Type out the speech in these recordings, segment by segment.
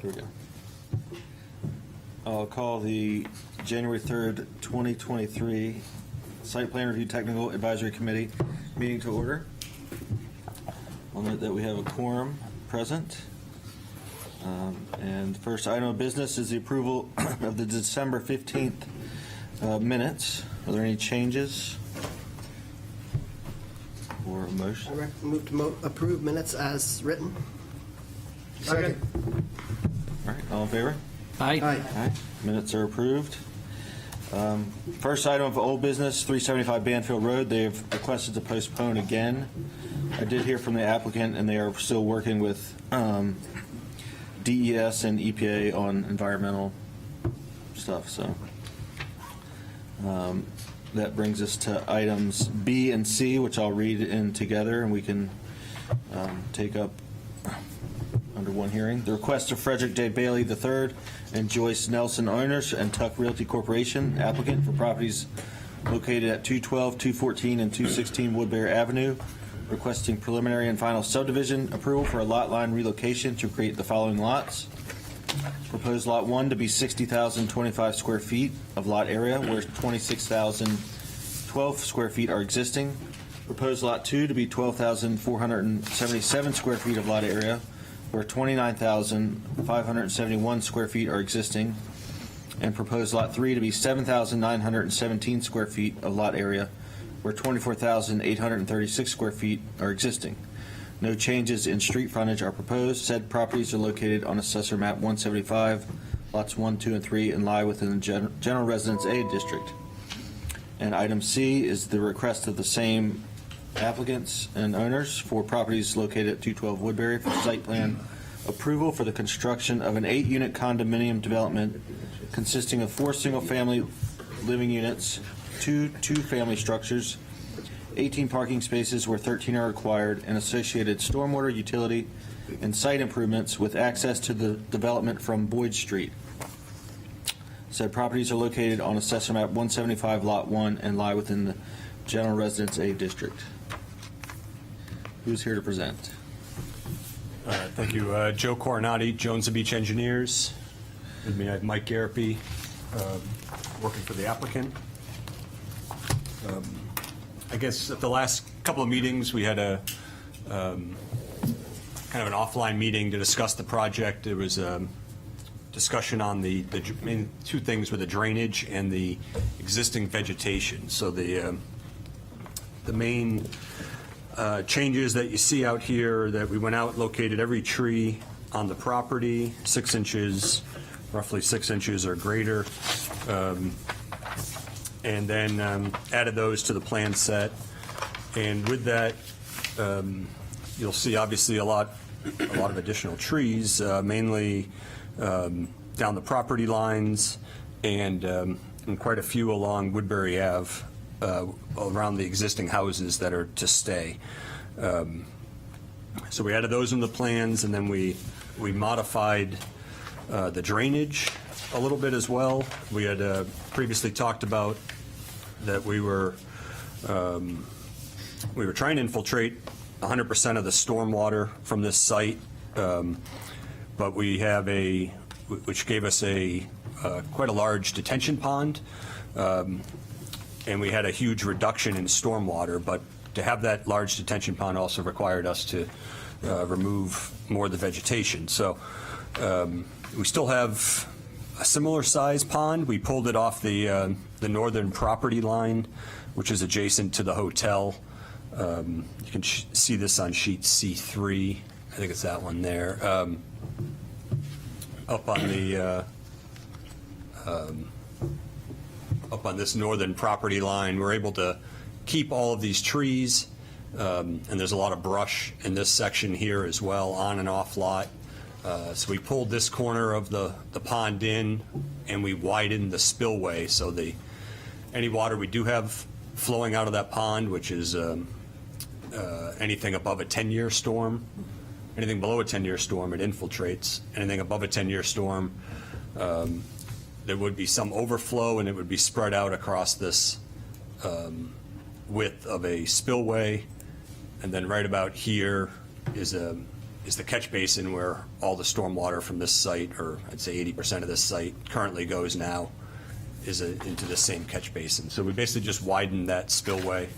Here we go. I'll call the January 3rd, 2023 Site Plan Review Technical Advisory Committee meeting to order. I'll note that we have a quorum present. And first item of business is the approval of the December 15th minutes. Are there any changes or a motion? I move to approve minutes as written. Second. All right, all in favor? Aye. Aye. Minutes are approved. First item of old business, 375 Banfield Road. They have requested to postpone again. I did hear from the applicant, and they are still working with DES and EPA on environmental stuff. So that brings us to items B and C, which I'll read in together, and we can take up under one hearing. The request of Frederick J. Bailey III and Joyce Nelson, owners, and Tuck Realty Corporation, applicant for properties located at 212, 214, and 216 Woodbury Avenue, requesting preliminary and final subdivision approval for a lot line relocation to create the following lots. Proposed Lot 1 to be 60,025 square feet of lot area, where 26,012 square feet are existing. Proposed Lot 2 to be 12,477 square feet of lot area, where 29,571 square feet are existing. And proposed Lot 3 to be 7,917 square feet of lot area, where 24,836 square feet are existing. No changes in street frontage are proposed. Said properties are located on Assessor Map 175, lots 1, 2, and 3, and lie within the General Residence A District. And item C is the request of the same applicants and owners for properties located at 212 Woodbury for site plan approval for the construction of an 8-unit condominium development consisting of 4 single-family living units, 2 two-family structures, 18 parking spaces where 13 are required, and associated stormwater, utility, and site improvements with access to the development from Boyd Street. Said properties are located on Assessor Map 175, Lot 1, and lie within the General Residence A District. Who's here to present? Thank you. Joe Coronati, Jones and Beach Engineers. With me, I have Mike Garapi, working for the applicant. I guess at the last couple of meetings, we had a kind of an offline meeting to discuss the project. There was a discussion on the main two things were the drainage and the existing vegetation. So the main changes that you see out here, that we went out, located every tree on the property, 6 inches, roughly 6 inches or greater, and then added those to the plan set. And with that, you'll see obviously a lot of additional trees, mainly down the property lines, and quite a few along Woodbury Ave, around the existing houses that are to stay. So we added those in the plans, and then we modified the drainage a little bit as well. We had previously talked about that we were trying to infiltrate 100% of the stormwater from this site, but we have which gave us quite a large detention pond, and we had a huge reduction in stormwater, but to have that large detention pond also required us to remove more of the vegetation. So we still have a similar size pond. We pulled it off the northern property line, which is adjacent to the hotel. You can see this on sheet C3. I think it's that one there. Up on this northern property line, we're able to keep all of these trees, and there's a lot of brush in this section here as well, on and off lot. So we pulled this corner of the pond in, and we widened the spillway, so any water we do have flowing out of that pond, which is anything above a 10-year storm, anything below a 10-year storm, it infiltrates. Anything above a 10-year storm, there would be some overflow, and it would be spread out across this width of a spillway. And then right about here is is the catch basin where all the stormwater from this site, or I'd say 80% of this site currently goes now, is into the same catch basin. So we basically just widened that spillway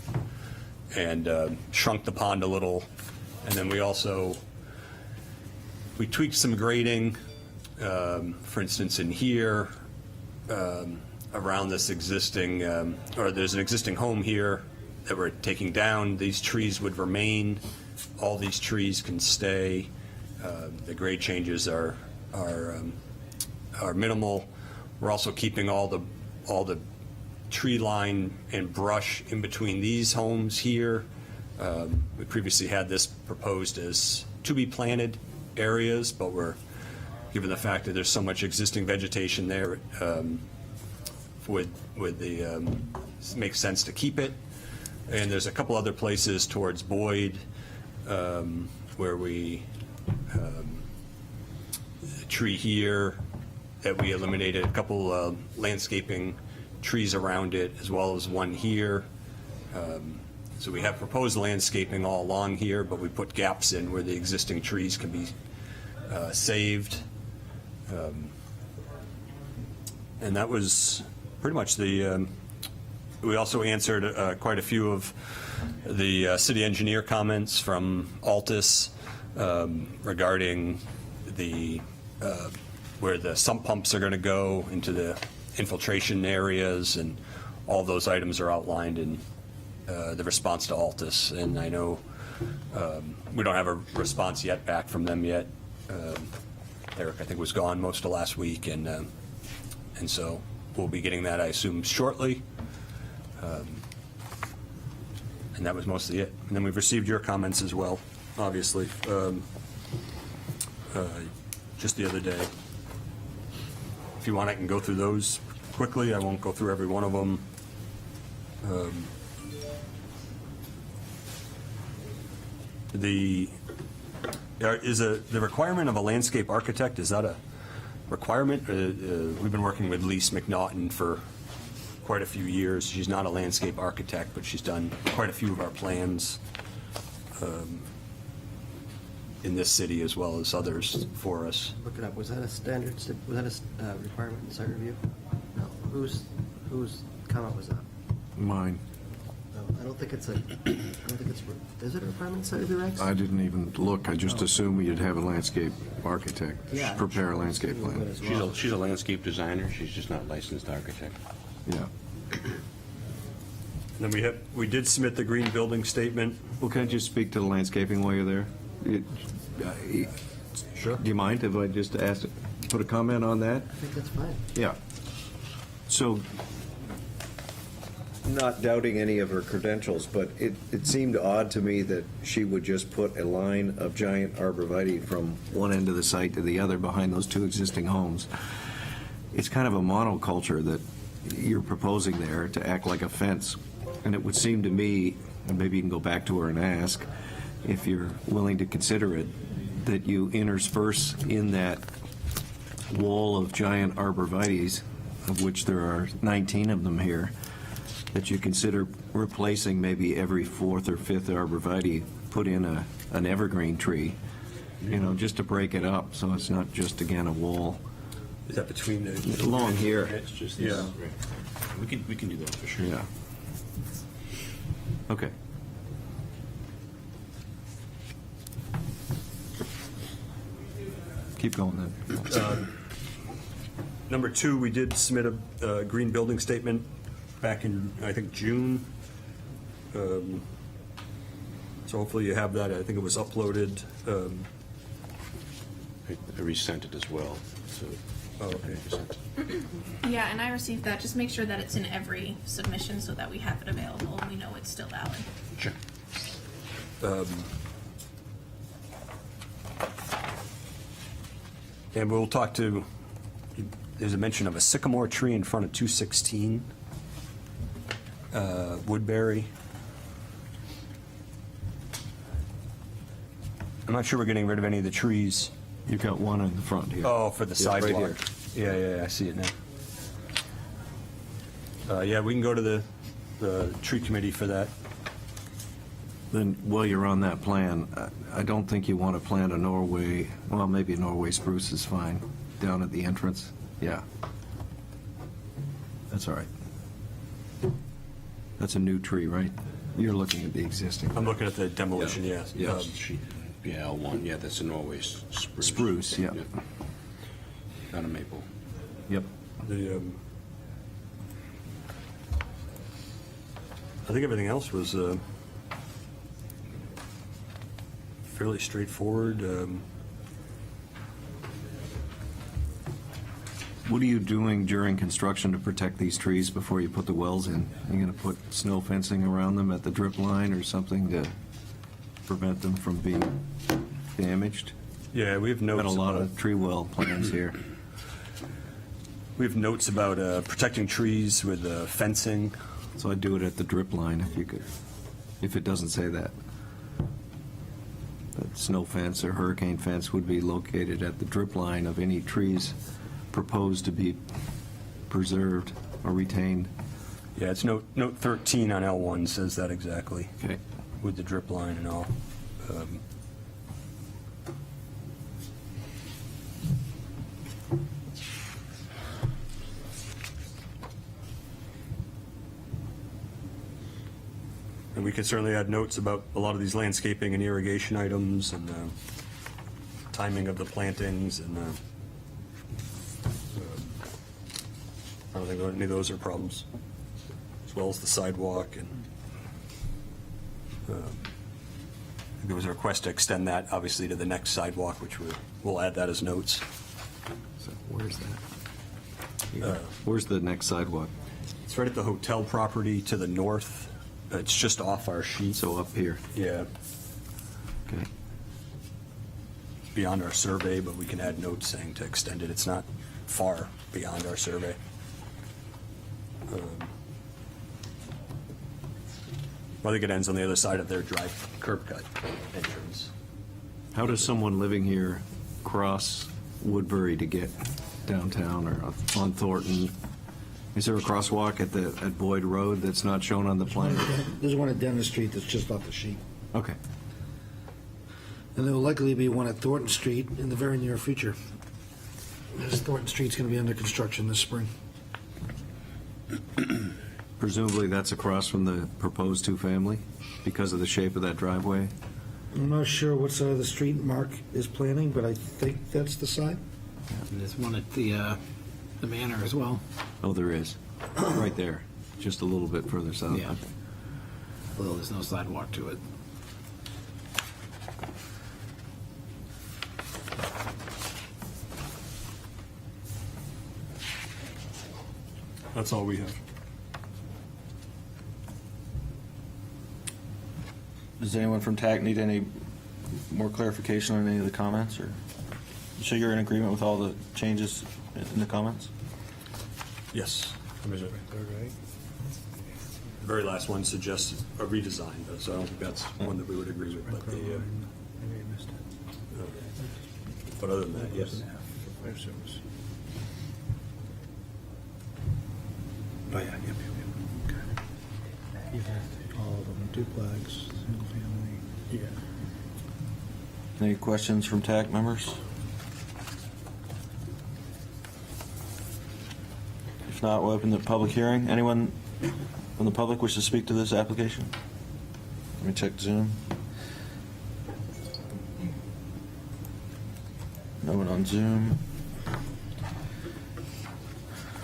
and shrunk the pond a little. And then we tweaked some grading, for instance, in here, around this existing, or there's an existing home here that we're taking down. These trees would remain. All these trees can stay. The grade changes are minimal. We're also keeping all the tree line and brush in between these homes here. We previously had this proposed as to be planted areas, but given the fact that there's so much existing vegetation there, makes sense to keep it. And there's a couple other places towards Boyd where we a tree here that we eliminated, a couple landscaping trees around it, as well as one here. So we have proposed landscaping all along here, but we put gaps in where the existing trees can be saved. And that was pretty much we also answered quite a few of the city engineer comments from Altus regarding where the sump pumps are going to go into the infiltration areas, and all those items are outlined in the response to Altus. And I know we don't have a response yet back from them yet. Eric, I think, was gone most of last week, and so we'll be getting that, I assume, shortly. And that was mostly it. And then we've received your comments as well, obviously, just the other day. If you want, I can go through those quickly. I won't go through every one of them. The requirement of a landscape architect, is that a requirement? We've been working with Lise McNaughton for quite a few years. She's not a landscape architect, but she's done quite a few of our plans in this city as well as others for us. Look it up. Was that a standard, was that a requirement in site review? No. Whose comment was that? Mine. No, I don't think it's is it a requirement in site review, Rex? I didn't even look. I just assumed you'd have a landscape architect Yeah, prepare a landscape Would plan. as well. She's a landscape designer, she's just not a licensed architect. Yeah. Then we did submit the green building statement. Well, can I just speak to the landscaping while you're there? Sure. Do you mind if I just put a comment on that? I think that's fine. Yeah. So, not doubting any of her credentials, but it seemed odd to me that she would just put a line of giant arborvitae from one end of the site to the other behind those two existing homes. It's kind of a monoculture that you're proposing there to act like a fence. And it would seem to me, and maybe you can go back to her and ask, if you're willing to consider it, that you intersperse in that wall of giant arborvitaes, of which there are 19 of them here, that you consider replacing maybe every fourth or fifth arborvitae, put in an evergreen tree, just to break it up, so it's not just, again, a wall. Is that between the... Along here. It's just, Yeah. right. We can do that for sure. Yeah. Okay. Keep going then. Number two, we did submit a green building statement back in, I think, June. So hopefully you have that. I think it was uploaded. I resent it as well, so. Oh, okay. Yeah, and I received that. Just make sure that it's in every submission so that we have it available and we know it's still valid. Sure. And we'll talk to, there's a mention of a sycamore tree in front of 216 Woodbury. I'm not sure we're getting rid of any of the trees. You've got one in the front here. Oh, for the Yeah, right sidewalk. here. Yeah, I see it now. Yeah, we can go to the tree committee for that. Then, while you're on that plan, I don't think you want to plant a Norway, well, maybe a Norway spruce is fine, down at the entrance. Yeah. That's all right. That's a new tree, right? You're looking at the existing. I'm looking at the demolition, yes. Yeah. Yeah, L1, yeah, that's a Norway spruce. Spruce, yeah. Not a maple. Yep. I think everything else was fairly straightforward. What are you doing during construction to protect these trees before you put the wells in? Are you going to put snow fencing around them at the drip line or something to prevent them from being damaged? Yeah, we have notes. Got a lot of tree well plans here. We have notes about protecting trees with fencing. So I'd do it at the drip line if you could, if it doesn't say that. That snow fence or hurricane fence would be located at the drip line of any trees proposed to be preserved or retained. Yeah, it's note 13 on L1 says that exactly, Okay. with the drip line and all. And we can certainly add notes about a lot of these landscaping and irrigation items and timing of the plantings and I don't think any of those are problems, as well as the sidewalk and I think there was a request to extend that obviously to the next sidewalk, which we'll add that as notes. So where's that? Where's the next sidewalk? It's right at the hotel property to the north. It's just off our sheet. So up here. Yeah, Okay. beyond our survey, but we can add notes saying to extend it. It's not far beyond our survey. I think it ends on the other side of their drive curb cut entrance. How does someone living here cross Woodbury to get downtown or on Thornton? Is there a crosswalk at Boyd Road that's not shown on the plan? There's one at Dennis Street that's just off the sheet. Okay. And there will likely be one at Thornton Street in the very near future. This Thornton Street's going to be under construction this spring. Presumably that's across from the proposed two-family because of the shape of that driveway? I'm not sure what side of the street Mark is planning, but I think that's the side. And there's one at the manor as well. Oh, there is. Right there, just a little bit further south. Yeah. Although there's no sidewalk to it. That's all we have. Does anyone from TAC need any more clarification on any of the comments, or so you're in agreement with all the changes in the comments? Yes. The very last one suggests a redesign, so I don't think that's one that we would agree with, but other than that, yes. Oh, yeah, all of them, duplex, single family. Yeah. Any questions from TAC members? If not, we'll open the public hearing. Anyone from the public wish to speak to this application? Let me check Zoom. No one on Zoom.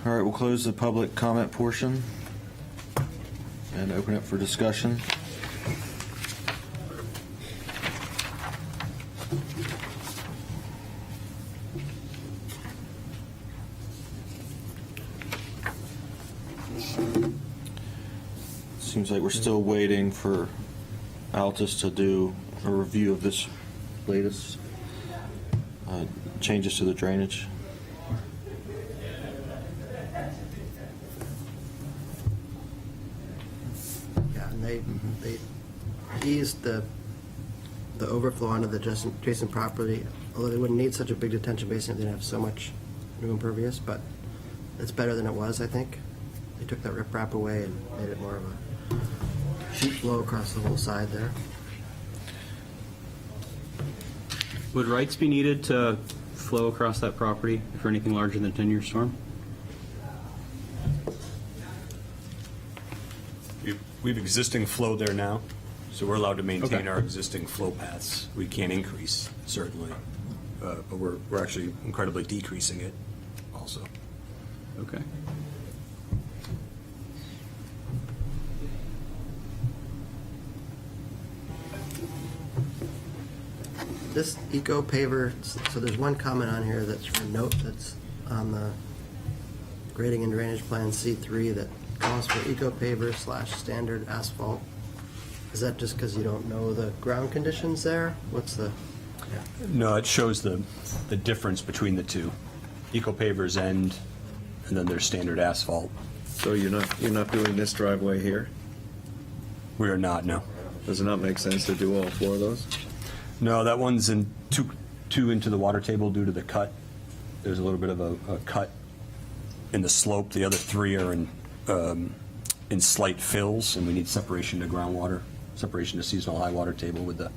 All right, we'll close the public comment portion and open it for discussion. Seems like we're still waiting for Altus to do a review of this latest changes to the drainage. Yeah, and they eased the overflow onto the adjacent property, although they wouldn't need such a big detention basin if they didn't have so much new impervious, but it's better than it was, I think. They took that riprap away and made it more of a sheet flow across the whole side there. Would rights be needed to flow across that property for anything larger than a 10-year storm? We've existing flow there now, so we're allowed to maintain Okay. our existing flow paths. We can't increase, certainly, but we're actually incredibly decreasing it also. Okay. This eco paver, so there's one comment on here that's for note that's on the grading and drainage plan C3 that calls for eco paver / standard asphalt. Is that just because you don't know the ground conditions there? What's the, No, it shows the difference between the two. Eco pavers end, and then there's standard asphalt. So you're not doing this driveway here? We are not, no. Does it not make sense to do all 4 of those? No, that one's in two into the water table due to the cut. There's a little bit of a cut in the slope. The other 3 are in slight fills, and we need separation to groundwater, separation to seasonal high water table with the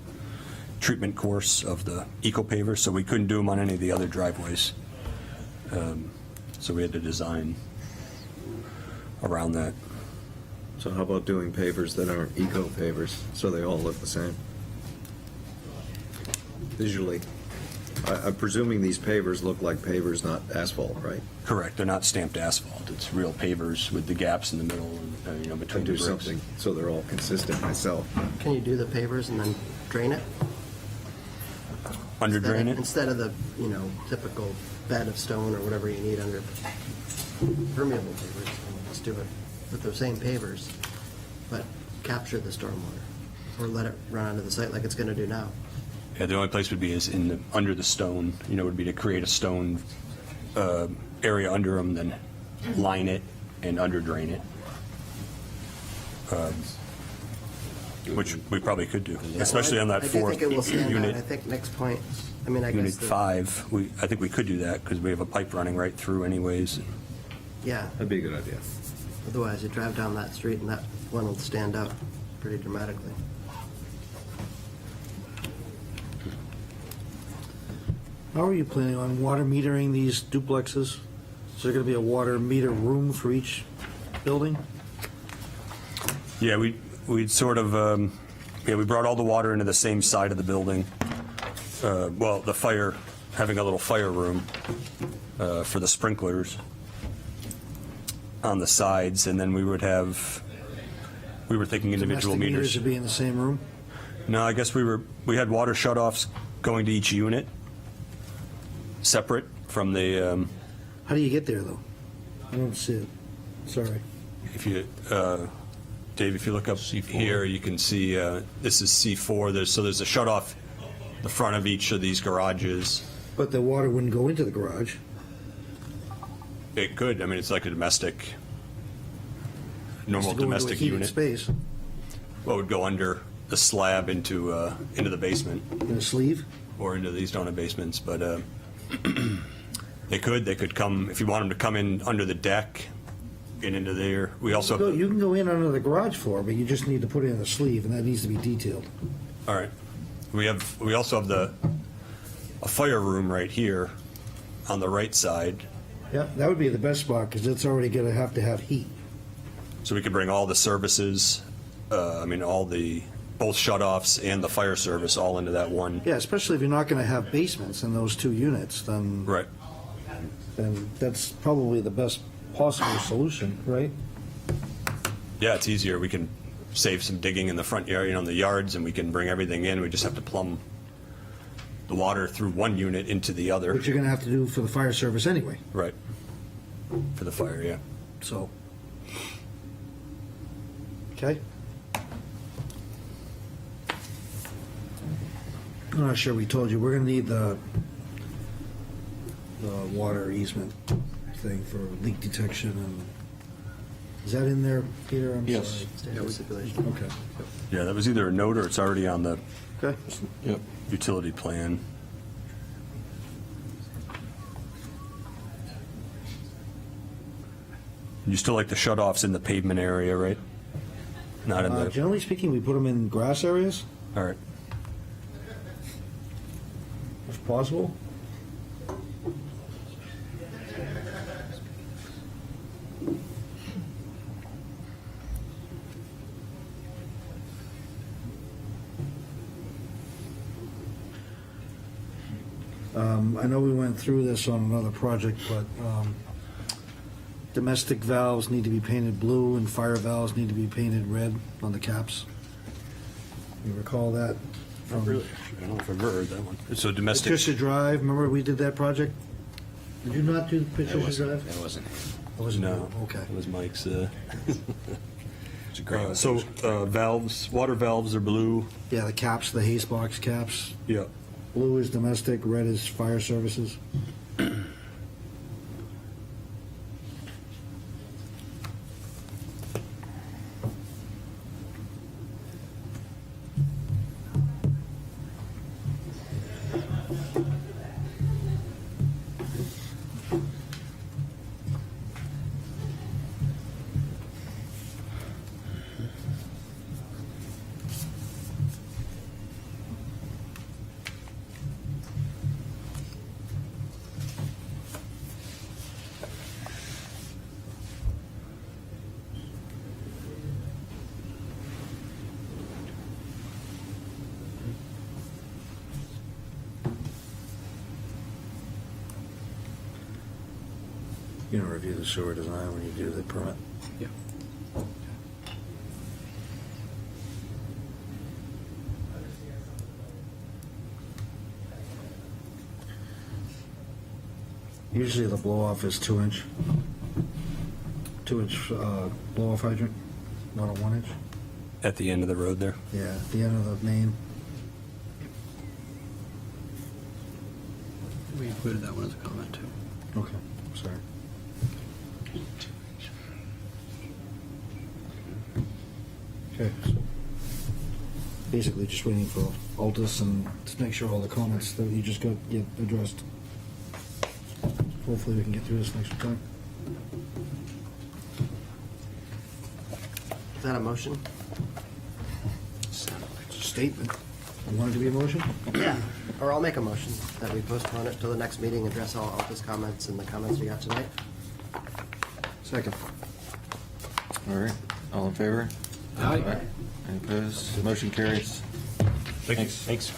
treatment course of the eco paver, so we couldn't do them on any of the other driveways. So we had to design around that. So how about doing pavers that aren't eco pavers, so they all look the same? Visually. I'm presuming these pavers look like pavers, not asphalt, right? Correct, they're not stamped asphalt. It's real pavers with the gaps in the middle and, I between do the bricks. something so they're all consistent myself. can you do the pavers and then drain it? Under drain it? Instead of the, typical bed of stone or whatever you need under permeable pavers, let's do it with those same pavers, but capture the stormwater, or let it run onto the site like it's gonna do now. Yeah, the only place would be is under the stone, would be to create a stone area under them, then line it and under drain it. Which we probably could do, especially on that I do fourth think it will stand out. unit. I think next point, I guess. Unit the- 5, I think we could do that because we have a pipe running right through anyways. Yeah, That'd be a good idea. otherwise you drive down that street and that one will stand out pretty dramatically. How are you planning on water metering these duplexes? Is there going to be a water meter room for each building? Yeah, we'd sort of, we brought all the water into the same side of the building. Well, having a little fire room for the sprinklers on the sides, and then we were thinking individual Domestic meters meters. would be in the same room? No, I guess we had water shutoffs going to each unit, separate from the, How do you get there, though? I don't see it. Sorry. if you, Dave, if you look up here, you can see, this is C4, there's a shutoff the front of each of these garages. But the water wouldn't go into the garage. It could, it's like a domestic, It's normal to go into a domestic heated unit. space What would go under the slab into the basement, in a sleeve. or into these donut basements, but they could come, if you want them to come in under the deck and into there. We also, You can go in under the garage floor, but you just need to put it in a sleeve, and that needs to be detailed. all right, we also have a fire room right here on the right side, Yeah, that would be the best spot, because it's already going to have heat. so we could bring all the services, both shutoffs and the fire service all into that one. Yeah, especially if you're not going to have basements in those 2 units, then Right. that's probably the best possible solution, right? Yeah, it's easier. We can save some digging in the front yard, in the yards, and we can bring everything in. We just have to plumb the water through one unit into the other. Which you're going to have to do for the fire service anyway, Right. For the fire, yeah. so. Okay? I'm not sure we told you, we're going to need the water easement thing for leak detection and, is that in there, Peter? I'm Yes. sorry. Standard stipulation. Okay. Yeah, that was either a note or it's already on the Okay. Yep. utility plan. You still like the shutoffs in the pavement area, right? Not in the, Generally speaking, we put them in grass areas. all right. if possible. I know we went through this on another project, but domestic valves need to be painted blue and fire valves need to be painted red on the caps. You recall that? Not really. I don't know if I've ever heard that one. So domestic, Patricia Drive, remember we did that project? Did you not do Patricia Drive? That wasn't. It wasn't no. you. Okay. It was Mike's. It's a great. So valves, water valves are blue. Yeah, the caps, the haze box caps. Yeah. Blue is domestic, red is fire services. You're gonna review the sewer design when you do the permit? Yeah. Usually the blow-off is 2-inch. 2-inch blow-off hydrant, not a 1-inch. At the end of the road there. Yeah, at the end of the main. We included that one as a comment, too. Okay, sorry. Okay, so basically just waiting for Altus and to make sure all the comments that you just got get addressed. Hopefully we can get through this next time. Is that a motion? It's a statement. You want it to be a motion? Yeah. Or I'll make a motion that we postpone it till the next meeting, address all Altus comments and the comments we got tonight. Second. All right, all in favor? Aye. Any opposed? Motion carries. Thanks. Thanks.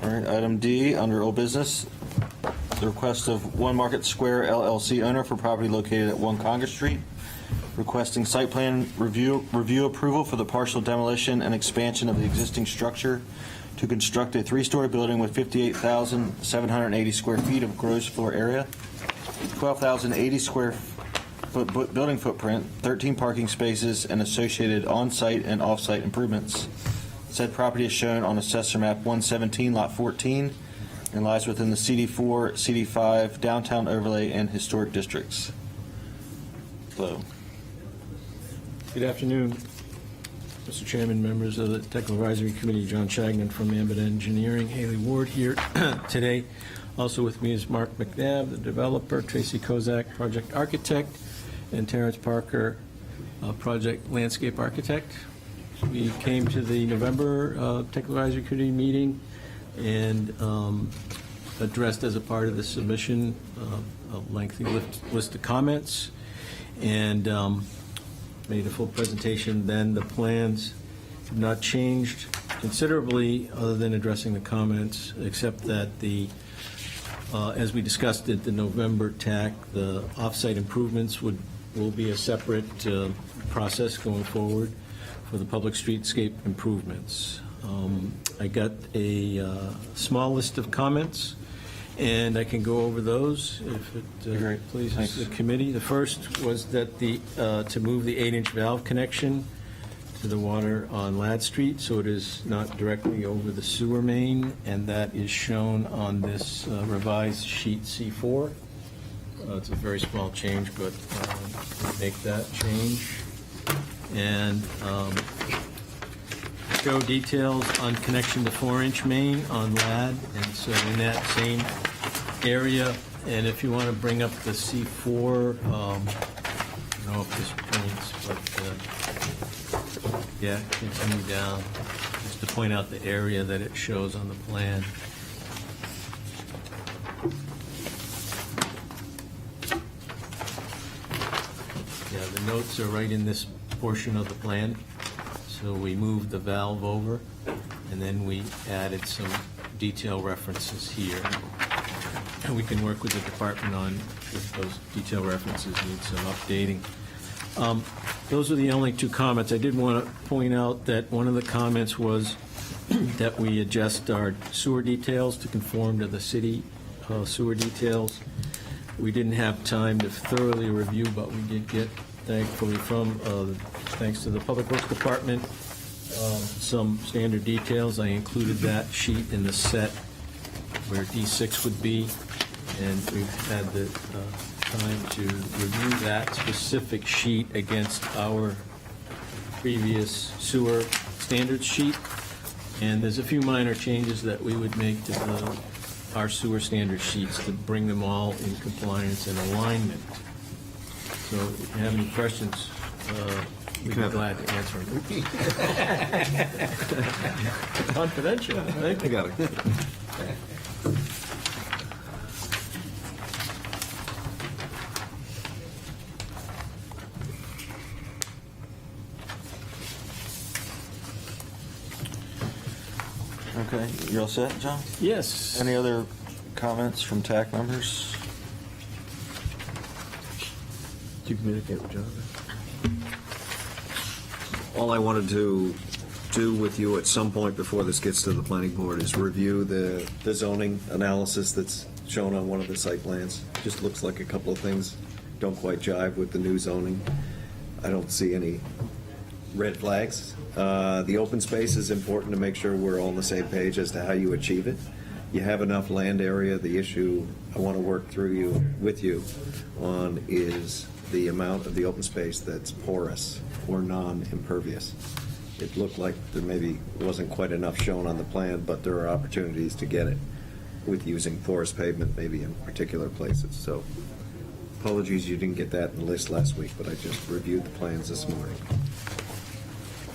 All right, item D, under old business, the request of One Market Square LLC owner for property located at 1 Congress Street, requesting site plan review approval for the partial demolition and expansion of the existing structure to construct a 3-story building with 58,780 square feet of gross floor area, 12,080 square foot building footprint, 13 parking spaces, and associated on-site and off-site improvements. Said property is shown on Assessor Map 117, Lot 14, and lies within the CD4, CD5 downtown overlay and historic districts. So, Good afternoon, Mr. Chairman, members of the Technical Advisory Committee, John Shagnon from Ambit Engineering, Haley Ward here today. Also with me is Mark McNabb, the developer, Tracy Kozak, project architect, and Terrence Parker, project landscape architect. We came to the November Technical Advisory Committee meeting and addressed as a part of the submission a lengthy list of comments and made a full presentation. Then the plans have not changed considerably other than addressing the comments, except that the, as we discussed at the November TAC, the off-site improvements will be a separate process going forward for the public streetscape improvements. I got a small list of comments, and I can go over those if it Great. pleases Thanks. the committee. The first was that to move the 8-inch valve connection to the water on Ladd Street, so it is not directly over the sewer main, and that is shown on this revised sheet C4. It's a very small change, but we make that change. And show details on connection to 4-inch main on LAD, and so in that same area, and if you want to bring up the C4, I don't know if this points, but, yeah, continue down, just to point out the area that it shows on the plan. Yeah, the notes are right in this portion of the plan. So we moved the valve over, and then we added some detail references here. And we can work with the department on if those detail references need some updating. Those are the only two comments. I did want to point out that one of the comments was that we adjust our sewer details to conform to the city sewer details. We didn't have time to thoroughly review, but we did get, thankfully, thanks to the Public Works Department, some standard details. I included that sheet in the set where D6 would be, and we've had the time to review that specific sheet against our previous sewer standards sheet. And there's a few minor changes that we would make to our sewer standard sheets to bring them all in compliance and alignment. So if you have any questions, we'd be glad to answer them. Confidential, right? I got it. Okay, you're all set, John? Yes. Any other comments from TAC members? Did you communicate with John? All I wanted to do with you at some point before this gets to the planning board is review the zoning analysis that's shown on one of the site plans. Just looks like a couple of things don't quite jive with the new zoning. I don't see any red flags. The open space is important to make sure we're all on the same page as to how you achieve it. You have enough land area. The issue I want to work with you on is the amount of the open space that's porous or non-impervious. It looked like there maybe wasn't quite enough shown on the plan, but there are opportunities to get it with using porous pavement maybe in particular places. So apologies you didn't get that in the list last week, but I just reviewed the plans this morning.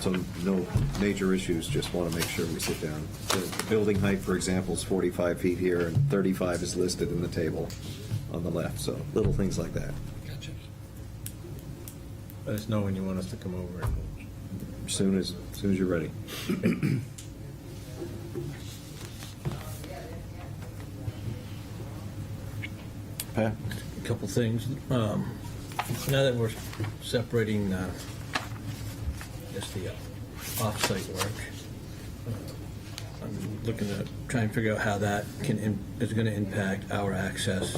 So no major issues, just want to make sure we sit down. The building height, for example, is 45 feet here, and 35 is listed in the table on the left, so little things like that. Let us know when you want us to come over. As soon as you're ready. Pat? A couple things. Now that we're separating just the off-site work, I'm looking to try and figure out how that is going to impact our access,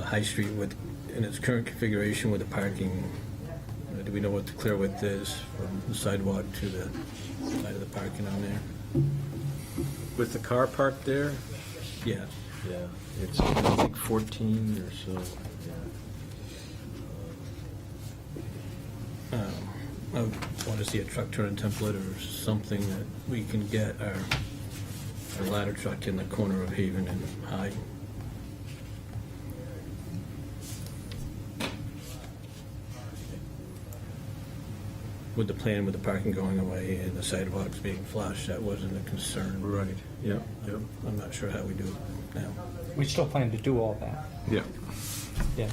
High Street in its current configuration with the parking. Do we know what the clear width is from the sidewalk to the side of the parking on there? With the car parked there? Yeah. Yeah, it's, I think, 14 or so. I want to see a truck turn template or something that we can get our ladder truck in the corner of Haven and High. With the plan, with the parking going away and the sidewalks being flush, that wasn't a concern. Right, yeah, yeah. I'm not sure how we do it now. We still plan to do all that. Yeah. Yeah,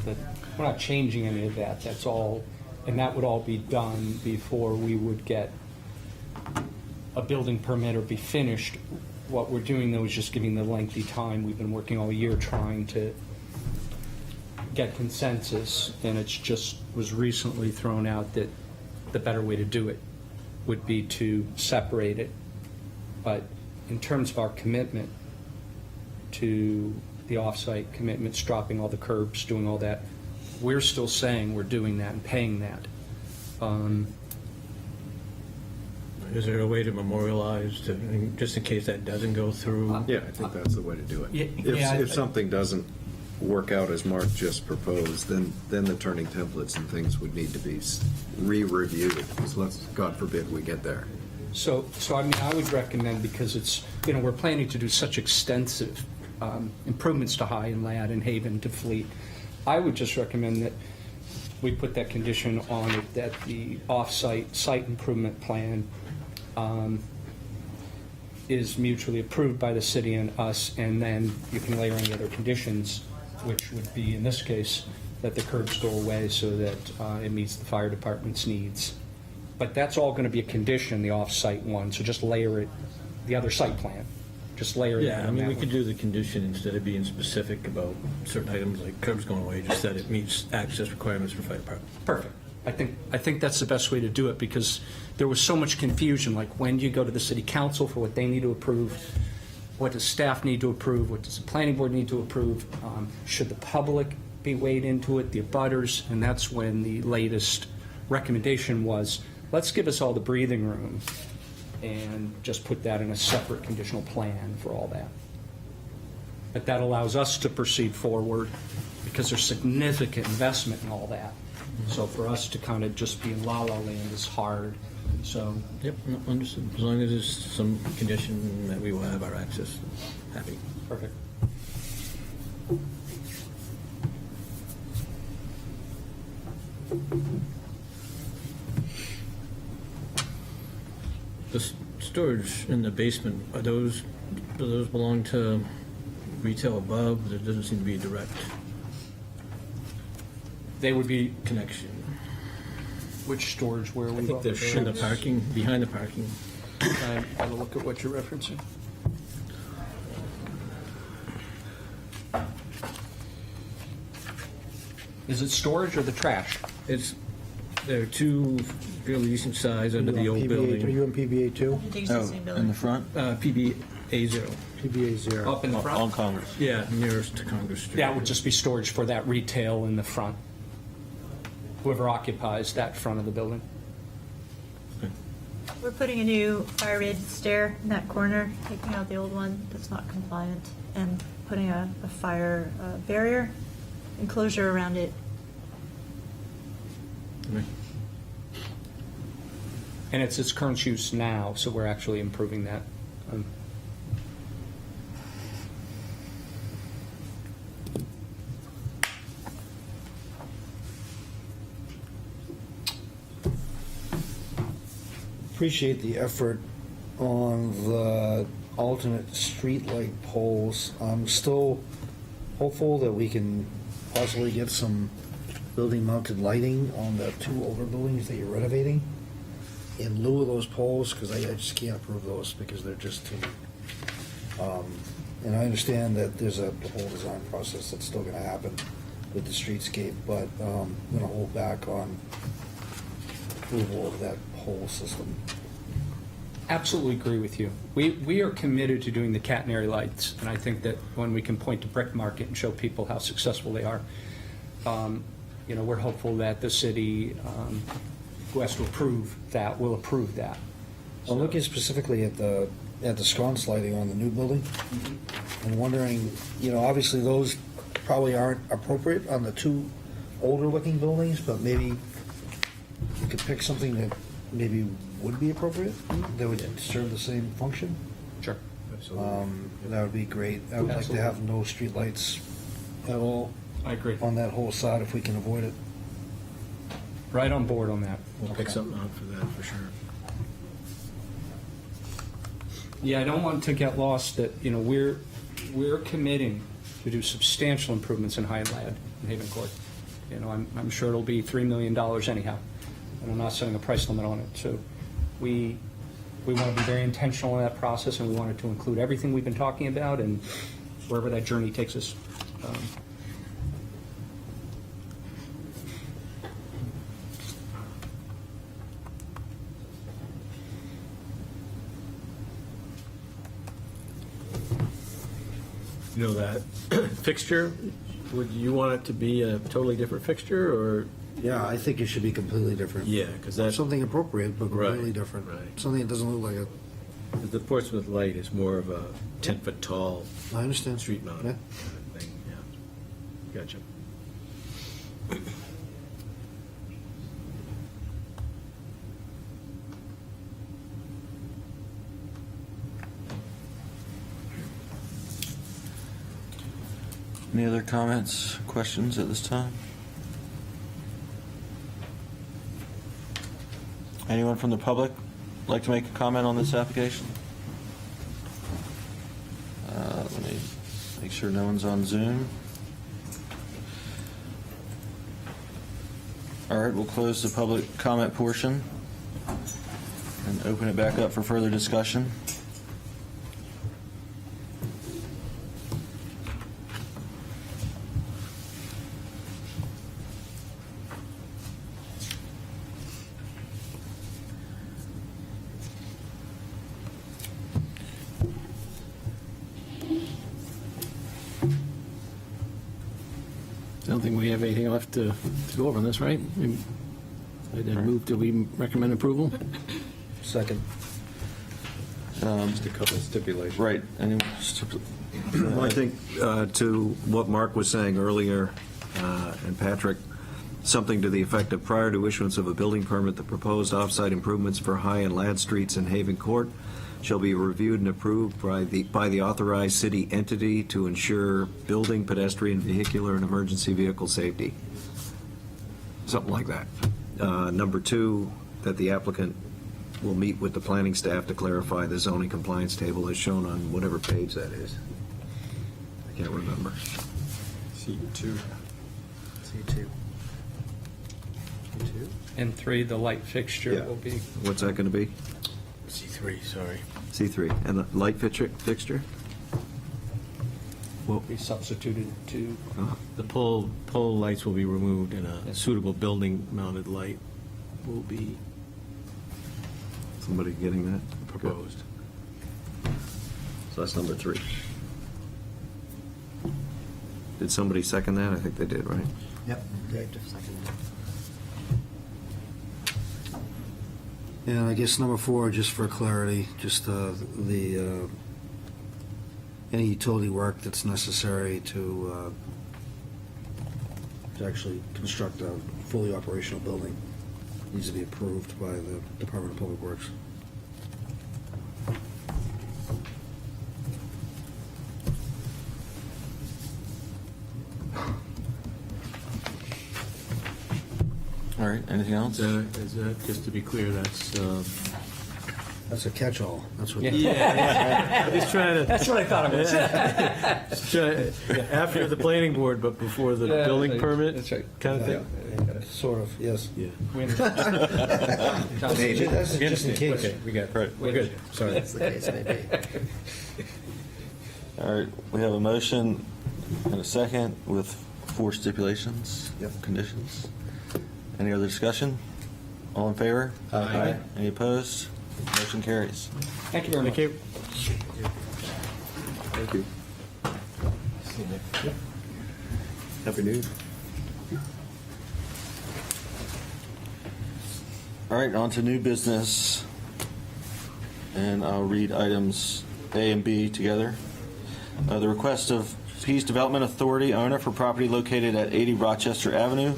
we're not changing any of that. That's all, and that would all be done before we would get a building permit or be finished. What we're doing, though, is just giving the lengthy time. We've been working all year trying to get consensus, and it's just was recently thrown out that the better way to do it would be to separate it. But in terms of our commitment to the off-site commitments, dropping all the curbs, doing all that, we're still saying we're doing that and paying that. Is there a way to memorialize, just in case that doesn't go through? Yeah, I think that's the way to do it. Yeah, If something doesn't work out as Mark just proposed, then the turning templates and things would need to be re-reviewed, because God forbid we get there. So I mean, I would recommend, because it's, we're planning to do such extensive improvements to High and Lad and Haven to Fleet, I would just recommend that we put that condition on it, that the off-site site improvement plan is mutually approved by the city and us, and then you can layer any other conditions, which would be, in this case, that the curbs go away so that it meets the fire department's needs. But that's all going to be a condition, the off-site one, so just layer it, the other site plan, just layer that Yeah, I on mean, that we one. could do the condition instead of being specific about certain items like curbs going away, just that it meets access requirements for fire department. Perfect. I think that's the best way to do it, because there was so much confusion, like when do you go to the city council for what they need to approve? What does staff need to approve? What does the planning board need to approve? Should the public be weighed into it, the abutters? And that's when the latest recommendation was, let's give us all the breathing room and just put that in a separate conditional plan for all that. But that allows us to proceed forward, because there's significant investment in all that. So for us to kind of just be in la-la land is hard. So, Yep, no, understood. As long as there's some condition that we will have our access, happy. perfect. The storage in the basement, do those belong to retail above? There doesn't seem to be a direct They would be, connection. which storage, where are we? I think they're in the parking, behind the parking. I'm going to look at what you're referencing. Is it storage or the trash? There are two fairly decent size under the old Are building. you in PBA 2? Oh, in the front? PBA 0. PBA 0. Up in the On front? Congress. Yeah, nearest to Congress Street. That would just be storage for that retail in the front. Whoever occupies that front of the building. We're putting a new fire rated stair in that corner, taking out the old one that's not compliant, and putting a fire barrier enclosure around it. Okay. And it's its current use now, so we're actually improving that. Appreciate the effort on the alternate streetlight poles. I'm still hopeful that we can possibly get some building-mounted lighting on the two older buildings that you're renovating in lieu of those poles, because I just can't approve those because they're just too. And I understand that there's a whole design process that's still going to happen with the streetscape, but I'm going to hold back on approval of that pole system. Absolutely agree with you. We are committed to doing the catenary lights, and I think that when we can point to Brick Market and show people how successful they are, we're hopeful that the city, who has to approve that, will approve that. I'm looking specifically at the sconce lighting on the new building, and wondering, obviously those probably aren't appropriate on the two older-looking buildings, but maybe you could pick something that maybe would be appropriate, that would serve the same function. Sure. That would be great. I would like to have no streetlights at all I agree. on that whole side if we can avoid it. Right on board on that. We'll pick something out for that, for sure. Yeah, I don't want to get lost that, we're committing to do substantial improvements in High and Lad and Haven Court. I'm sure it'll be $3 million anyhow, and I'm not setting a price limit on it. So we want to be very intentional in that process, and we wanted to include everything we've been talking about and wherever that journey takes us. That fixture, would you want it to be a totally different fixture, or? Yeah, I think it should be completely different. Yeah, because that's, Something appropriate, but completely Right, different. right. Something that doesn't look like a, the Portsmouth light is more of a 10-foot tall I understand. street mounted Yeah. kind of thing, yeah. Gotcha. Any other comments, questions at this time? Anyone from the public like to make a comment on this application? Let me make sure no one's on Zoom. All right, we'll close the public comment portion and open it back up for further discussion. I don't think we have anything left to go over on this, right? I then move, do we recommend approval? Second. Just a couple of stipulations. Right. Well, I think to what Mark was saying earlier, and Patrick, something to the effect of prior to issuance of a building permit, the proposed off-site improvements for High and Ladd Streets in Haven Court shall be reviewed and approved by the authorized city entity to ensure building, pedestrian, vehicular, and emergency vehicle safety. Something like that. Number two, that the applicant will meet with the planning staff to clarify the zoning compliance table as shown on whatever page that is. I can't remember. C2. C2. C2? And 3, the light fixture Yeah. will be, What's that going to be? C3, sorry. C3. And the light fixture? will be substituted to, The pole lights will be removed and a suitable building-mounted light will be Somebody getting that? proposed. So that's number 3. Did somebody second that? I think they did, right? Yep. Dave just seconded it. And I guess number 4, just for clarity, just any utility work that's necessary to actually construct a fully operational building needs to be approved by the Department of Public Works. All right, anything else? Is that, just to be clear, that's, That's a catch-all. That's what. yeah, I'm just trying to, that's what I thought it was. after the planning board, but before the Yeah, building that's permit that's right. kind of thing? Sort of, yes. Yeah. We understand. That's just in case. Okay, we got it. Right. We're good, sorry. That's the case may be. All right, we have a motion and a second with 4 stipulations. Yep. Conditions. Any other discussion? All in favor? Aye. Any opposed? Motion carries. Thank you very much. Thank you. Thank you. Happy New Year. All right, on to new business. And I'll read items A and B together. The request of Pease Development Authority owner for property located at 80 Rochester Avenue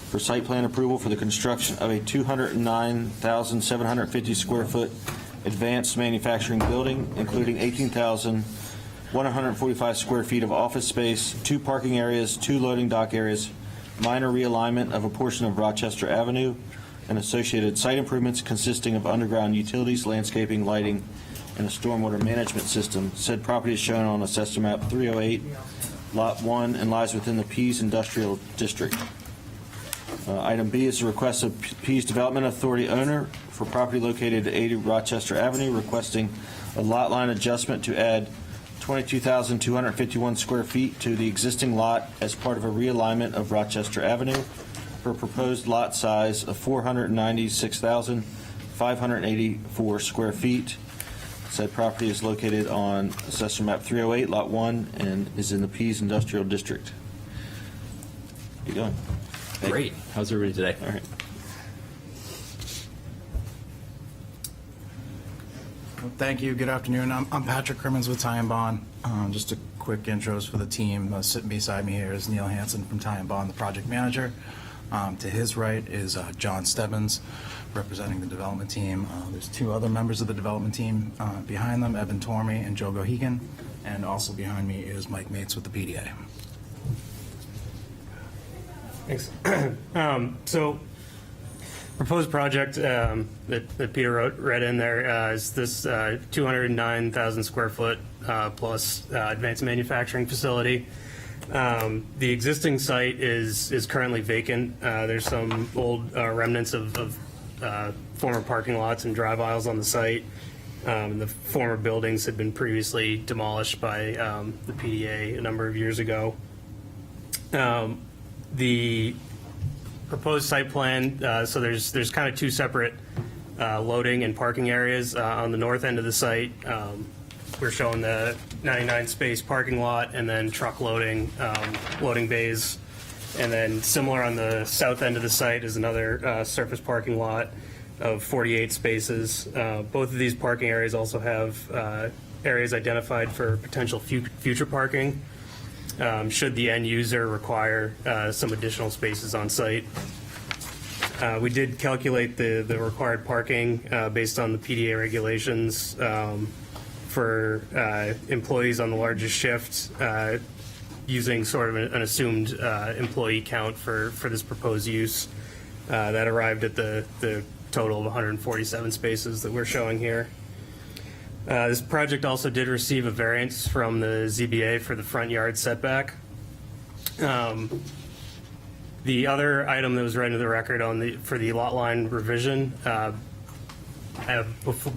for site plan approval for the construction of a 209,750 square foot advanced manufacturing building, including 18,145 square feet of office space, 2 parking areas, 2 loading dock areas, minor realignment of a portion of Rochester Avenue, and associated site improvements consisting of underground utilities, landscaping, lighting, and a stormwater management system. Said property is shown on Assessor Map 308, Lot 1, and lies within the Pease Industrial District. Item B is a request of Pease Development Authority owner for property located at 80 Rochester Avenue, requesting a lot line adjustment to add 22,251 square feet to the existing lot as part of a realignment of Rochester Avenue for a proposed lot size of 496,584 square feet. Said property is located on Assessor Map 308, Lot 1, and is in the Pease Industrial District. How you doing? Great. How's everybody today? All right. Thank you. Good afternoon. I'm Patrick Crimmins with Ty and Bond. Just a quick intros for the team. Sitting beside me here is Neil Hansen from Ty and Bond, the project manager. To his right is John Stebbins, representing the development team. There's 2 other members of the development team behind them, Evan Tormey and Joe Gohegan. And also behind me is Mike Mates with the PDA. Thanks. So, proposed project that Peter read in there is this 209,000 square foot plus advanced manufacturing facility. The existing site is currently vacant. There's some old remnants of former parking lots and drive aisles on the site. The former buildings had been previously demolished by the PDA a number of years ago. The proposed site plan, so there's kind of two separate loading and parking areas. On the north end of the site, we're showing the 99 space parking lot and then truck loading bays. And then similar on the south end of the site is another surface parking lot of 48 spaces. Both of these parking areas also have areas identified for potential future parking, should the end user require some additional spaces on site. We did calculate the required parking based on the PDA regulations for employees on the largest shift, using sort of an assumed employee count for this proposed use. That arrived at the total of 147 spaces that we're showing here. This project also did receive a variance from the ZBA for the front yard setback. The other item that was read into the record for the lot line revision,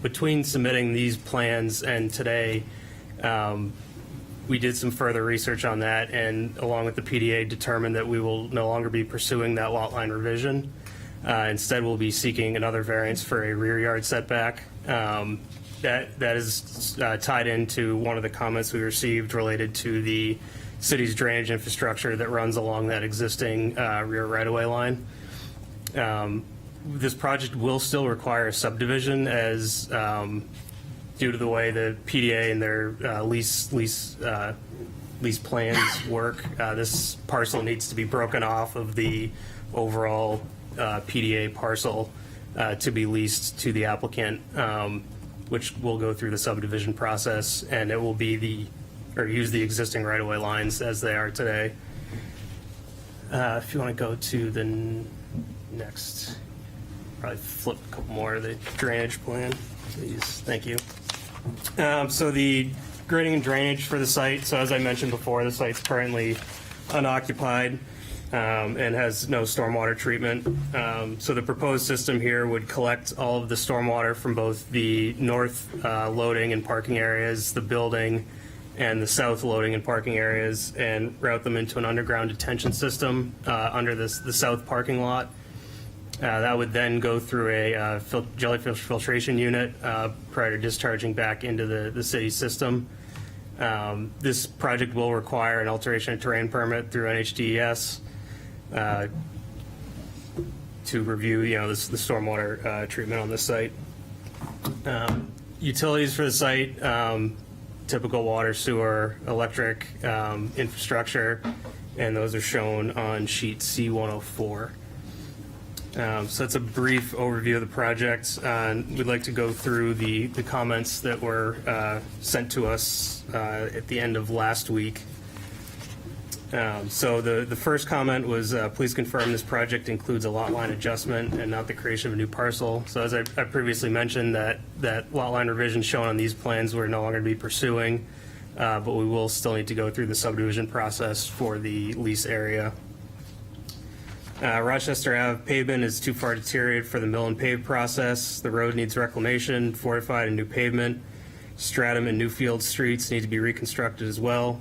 between submitting these plans and today, we did some further research on that, and along with the PDA determined that we will no longer be pursuing that lot line revision. Instead, we'll be seeking another variance for a rear yard setback. That is tied into one of the comments we received related to the city's drainage infrastructure that runs along that existing rear right-of-way line. This project will still require a subdivision as due to the way the PDA and their lease plans work. This parcel needs to be broken off of the overall PDA parcel to be leased to the applicant, which will go through the subdivision process, and it will be use the existing right-of-way lines as they are today. If you want to go to the next, probably flip a couple more of the drainage plan, please. Thank you. So the grading and drainage for the site. So as I mentioned before, the site's currently unoccupied and has no stormwater treatment. So the proposed system here would collect all of the stormwater from both the north loading and parking areas, the building, and the south loading and parking areas, and route them into an underground detention system under the south parking lot. That would then go through a jellyfish filtration unit prior to discharging back into the city system. This project will require an alteration of terrain permit through NHDES to review, the stormwater treatment on this site. Utilities for the site, typical water, sewer, electric infrastructure, and those are shown on sheet C104. So that's a brief overview of the project. We'd like to go through the comments that were sent to us at the end of last week. So the first comment was, please confirm this project includes a lot line adjustment and not the creation of a new parcel. So as I previously mentioned, that lot line revision shown on these plans we're no longer going to be pursuing, but we will still need to go through the subdivision process for the lease area. Rochester Ave pavement is too far deteriorated for the mill and pave process. The road needs reclamation, fortified, and new pavement. Stratham and Newfield streets need to be reconstructed as well.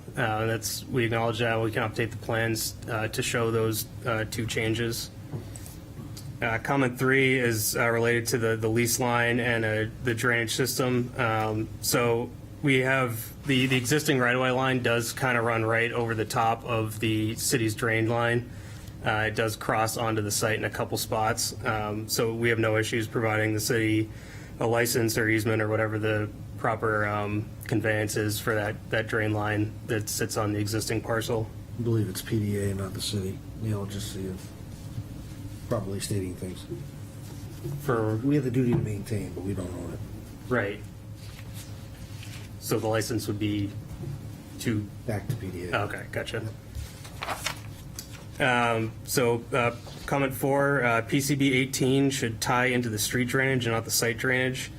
We acknowledge that. We can update the plans to show those two changes. Comment 3 is related to the lease line and the drainage system. So we have the existing right-of-way line does kind of run right over the top of the city's drain line. It does cross onto the site in a couple spots. So we have no issues providing the city a license or easement or whatever the proper conveyance is for that drain line that sits on the existing parcel. I believe it's PDA, not the city. Neil, just so you're properly stating things. We have the duty to maintain, but we don't own it. Right. So the license would be to... Back to PDA. Okay, gotcha. Comment 4, PCB 18 should tie into the street drainage and not the site drainage.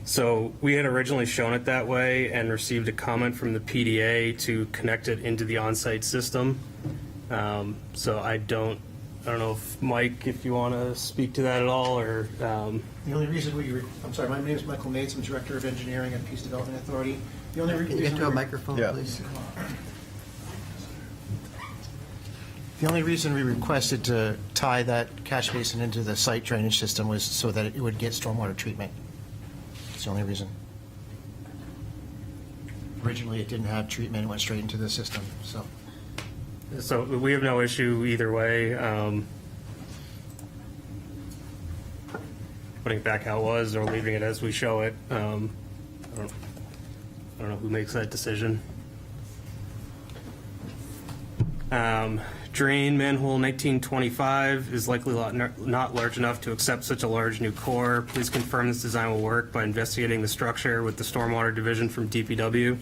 So we had originally shown it that way and received a comment from the PDA to connect it into the on-site system. So I don't know if, Mike, if you want to speak to that at all, or, The only reason I'm sorry, my name is Michael Nates, I'm Director of Engineering at Peace Development Authority. The only Can you get to a microphone, Yeah. please? The only reason we requested to tie that catch basin into the site drainage system was so that it would get stormwater treatment. It's the only reason. Originally, it didn't have treatment, it went straight into the system, so. so we have no issue either way. Putting it back how it was or leaving it as we show it. I don't know who makes that decision. Drain manhole 1925 is likely not large enough to accept such a large new core. Please confirm this design will work by investigating the structure with the Stormwater Division from DPW.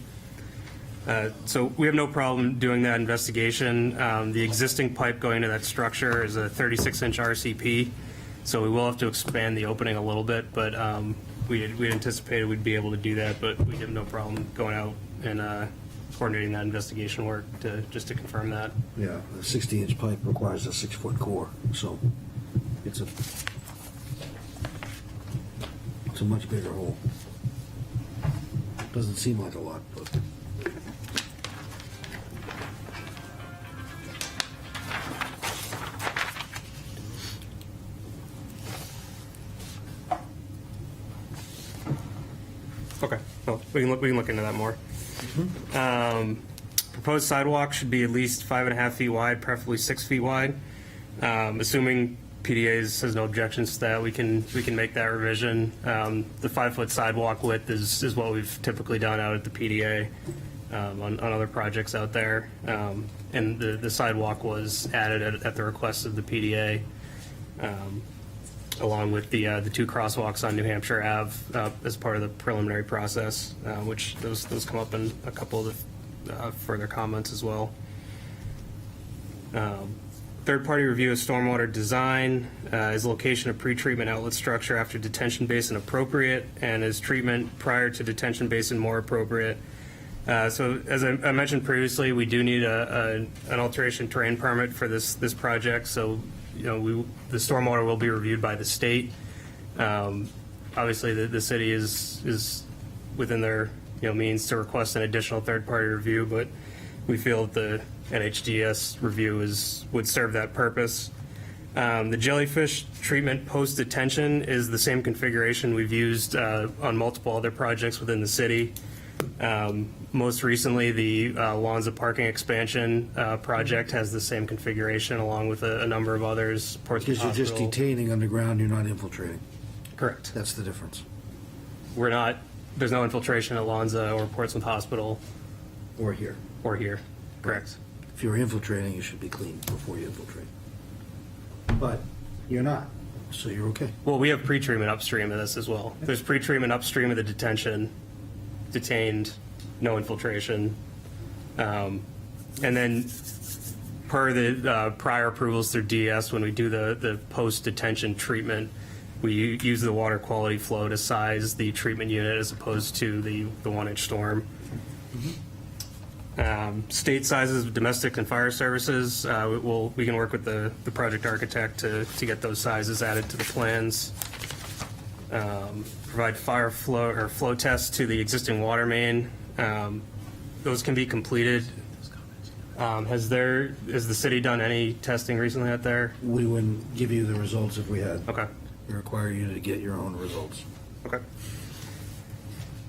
So we have no problem doing that investigation. The existing pipe going to that structure is a 36-inch RCP, so we will have to expand the opening a little bit, but we anticipated we'd be able to do that, but we have no problem going out and coordinating that investigation work just to confirm that. Yeah, a 60-inch pipe requires a 6-foot core, so it's a much bigger hole. Doesn't seem like a lot, but. Okay, well, we can look into that more. Proposed sidewalk should be at least 5.5 feet wide, preferably 6 feet wide. Assuming PDA has no objections to that, we can make that revision. The 5-foot sidewalk width is what we've typically done out at the PDA on other projects out there. And the sidewalk was added at the request of the PDA. Along with the 2 crosswalks on New Hampshire Ave as part of the preliminary process, which those come up in a couple of the further comments as well. Third-party review of stormwater design. Is location of pretreatment outlet structure after detention basin appropriate, and is treatment prior to detention basin more appropriate? So as I mentioned previously, we do need an alteration terrain permit for this project, so the stormwater will be reviewed by the state. Obviously, the city is within their means to request an additional third-party review, but we feel that the NHDS review would serve that purpose. The jellyfish treatment post-detention is the same configuration we've used on multiple other projects within the city. Most recently, the Lonza parking expansion project has the same configuration, along with a number of others. Because you're just detaining underground, you're not infiltrating. Correct. That's the difference. There's no infiltration at Lonza or Portsmouth Hospital. Or here. Or here, correct. If you're infiltrating, you should be clean before you infiltrate. But you're not, so you're okay. Well, we have pretreatment upstream of this as well. There's pretreatment upstream of the detention, detained, no infiltration. And then per the prior approvals through DS, when we do the post-detention treatment, we use the water quality flow to size the treatment unit as opposed to the 1-inch storm. State sizes of domestic and fire services, we can work with the project architect to get those sizes added to the plans. Provide fire flow or flow tests to the existing water main. Those can be completed. Has the city done any testing recently out there? We wouldn't give you the results if we had. Okay. We require you to get your own results. Okay.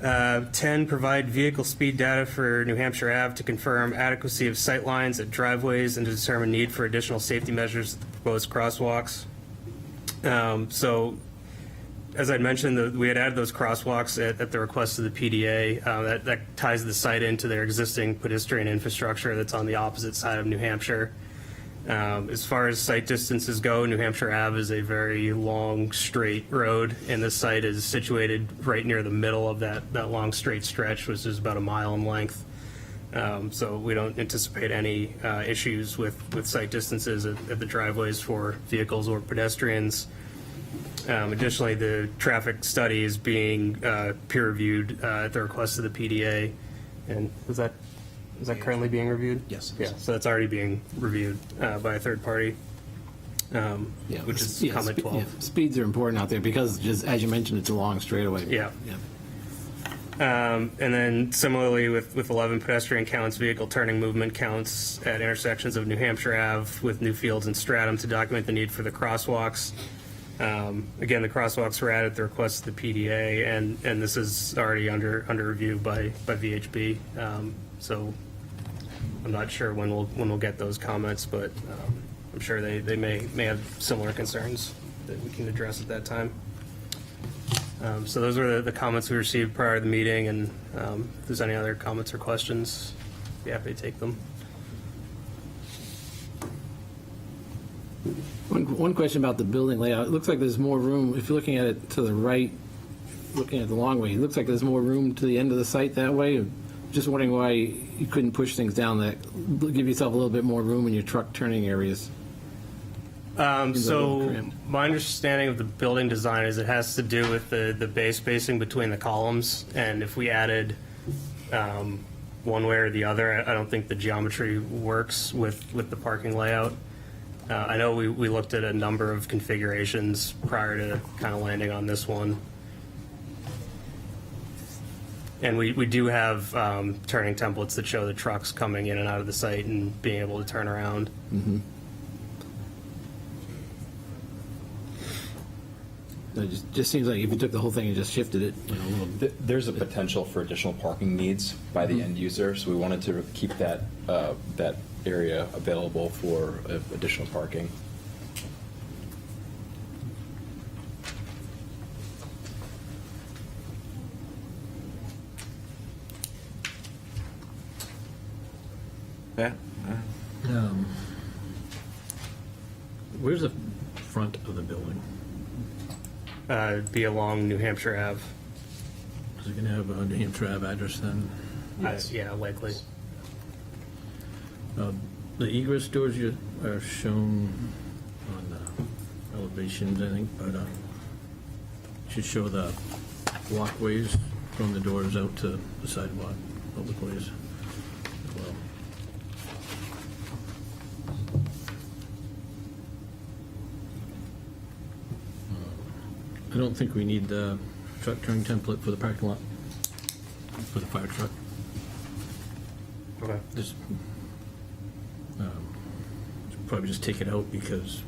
10, provide vehicle speed data for New Hampshire Ave to confirm adequacy of sight lines at driveways and to determine need for additional safety measures at the proposed crosswalks. So, as I'd mentioned, we had added those crosswalks at the request of the PDA. That ties the site into their existing pedestrian infrastructure that's on the opposite side of New Hampshire. As far as site distances go, New Hampshire Ave is a very long, straight road, and the site is situated right near the middle of that long, straight stretch, which is about a mile in length. So we don't anticipate any issues with sight distances at the driveways for vehicles or pedestrians. Additionally, the traffic study is being peer-reviewed at the request of the PDA. And is that currently being reviewed? Yes. Yeah, so that's already being reviewed by a third party, which is comment 12. Yeah, speeds are important out there because, just as you mentioned, it's a long straightaway. Yeah. And then similarly with 11 pedestrian counts, vehicle turning movement counts at intersections of New Hampshire Ave with Newfields and Stratham to document the need for the crosswalks. Again, the crosswalks were added at the request of the PDA, and this is already under review by VHB. So I'm not sure when we'll get those comments, but I'm sure they may have similar concerns that we can address at that time. So those were the comments we received prior to the meeting, and if there's any other comments or questions, be happy to take them. One question about the building layout. It looks like there's more room, if you're looking at it to the right, looking at the long way, it looks like there's more room to the end of the site that way. Just wondering why you couldn't push things down that, give yourself a little bit more room in your truck turning areas. So my understanding of the building design is it has to do with the bay spacing between the columns, and if we added one way or the other, I don't think the geometry works with the parking layout. I know we looked at a number of configurations prior to kind of landing on this one. And we do have turning templates that show the trucks coming in and out of the site and being able to turn around. Mm-hmm. It just seems like if you took the whole thing and just shifted it, a little bit. There's a potential for additional parking needs by the end user, so we wanted to keep that area available for additional parking. Yeah. Where's the front of the building? Be along New Hampshire Ave. Is it going to have a New Hampshire Ave address then? Yeah, likely. The egress doors are shown on elevations, I think, but should show the walkways from the doors out to the sidewalk, public ways as well. I don't think we need the truck turn template for the parking lot, for the fire truck. Okay. Just, probably just take it out because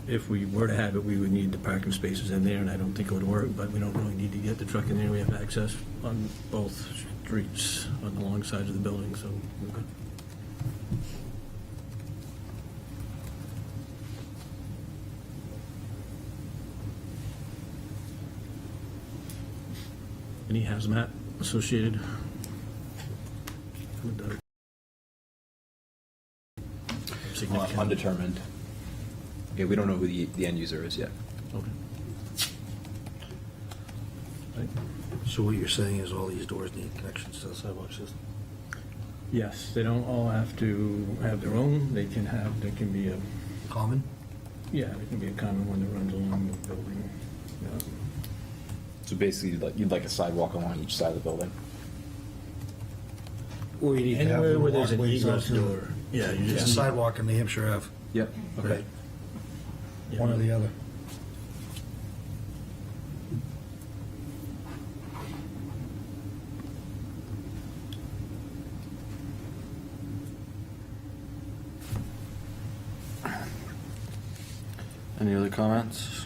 if we were to have it, we would need the parking spaces in there, and I don't think it would work, but we don't really need to get the truck in there. We have access on both streets on the long sides of the building, so we're good. Any hazmat associated with that? Significant. Undetermined. Yeah, we don't know who the end user is yet. Okay. So what you're saying is all these doors need connections to the sidewalk system? Yes, they don't all have to have their own. They can be a, Common? yeah, it can be a common one that runs along the building. Yeah. So basically, you'd like a sidewalk along each side of the building. Or you need to have Anywhere the where there's an walkways egress out to- door. Yeah, you There's a just need, sidewalk in New Hampshire Ave. Yep. Right. yeah. One or the other. Any other comments?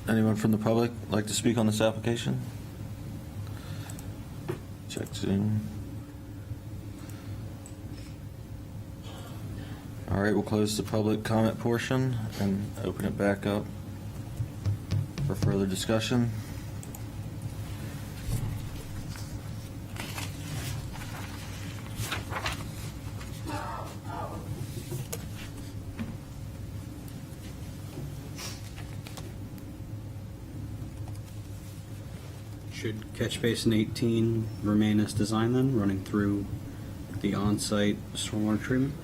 Anyone from the public like to speak on this application? Check Zoom. All right, we'll close the public comment portion and open it back up for further discussion. Should catch basin 18 remain as designed then, running through the on-site stormwater treatment?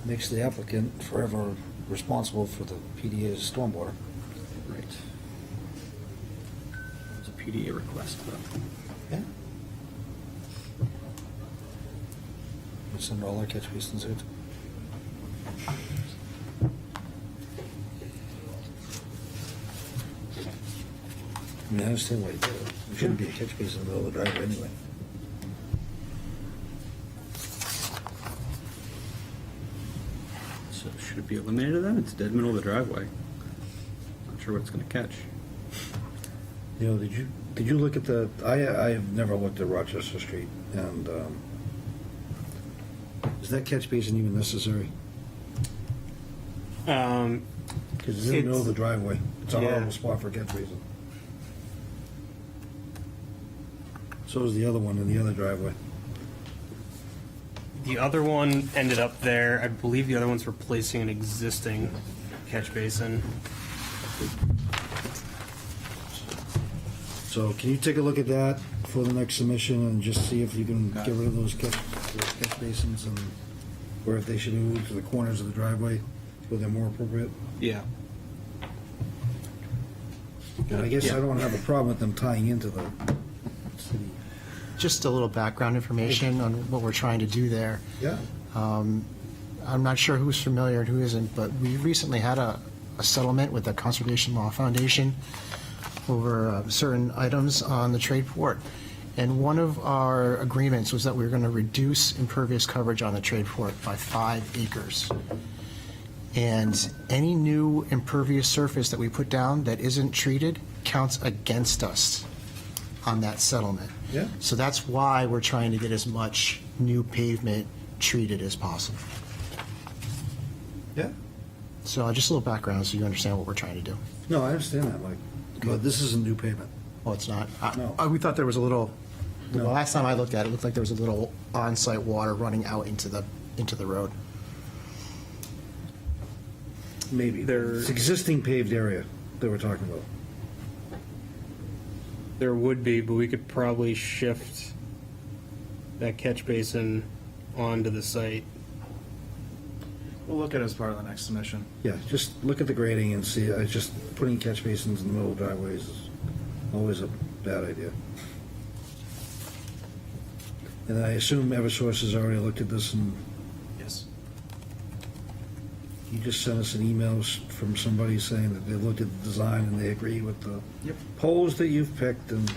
Makes the applicant forever responsible for the PDA's stormwater. Right. It's a PDA request, though. Yeah. We send all our catch basins out. I mean, I understand why you do it. There shouldn't be a catch basin in the middle of the driveway anyway. So should it be eliminated then? It's dead middle of the driveway. Not sure what it's going to catch. You know, did you look at the, I have never looked at Rochester Street, and is that catch basin even necessary? Because it's in the middle of the driveway. It's a Yeah. horrible spot for a catch basin. So is the other one in the other driveway. The other one ended up there. I believe the other one's replacing an existing catch basin. So can you take a look at that for the next submission and just see if you can get rid of those catch basins, and or if they should move to the corners of the driveway where they're more appropriate? Yeah. And I guess I don't have a problem with them tying into the city. Just a little background information on what we're trying to do there. Yeah. I'm not sure who's familiar and who isn't, but we recently had a settlement with the Conservation Law Foundation over certain items on the trade port. And one of our agreements was that we were going to reduce impervious coverage on the trade port by 5 acres. And any new impervious surface that we put down that isn't treated counts against us on that settlement. Yeah. So that's why we're trying to get as much new pavement treated as possible. Yeah. So just a little background so you understand what we're trying to do. No, I understand that, Mike. But this isn't new pavement. Well, it's not. No. We thought there was a little, the No. last time I looked at it, it looked like there was a little on-site water running out into the road. Maybe. It's existing paved area that we're talking about. There would be, but we could probably shift that catch basin onto the site. We'll look at it as part of the next submission. Yeah, just look at the grading and see, just putting catch basins in the middle of driveways is always a bad idea. And I assume Eversource has already looked at this, and Yes. you just sent us an email from somebody saying that they looked at the design and they agree with the Yep. poles that you've picked, and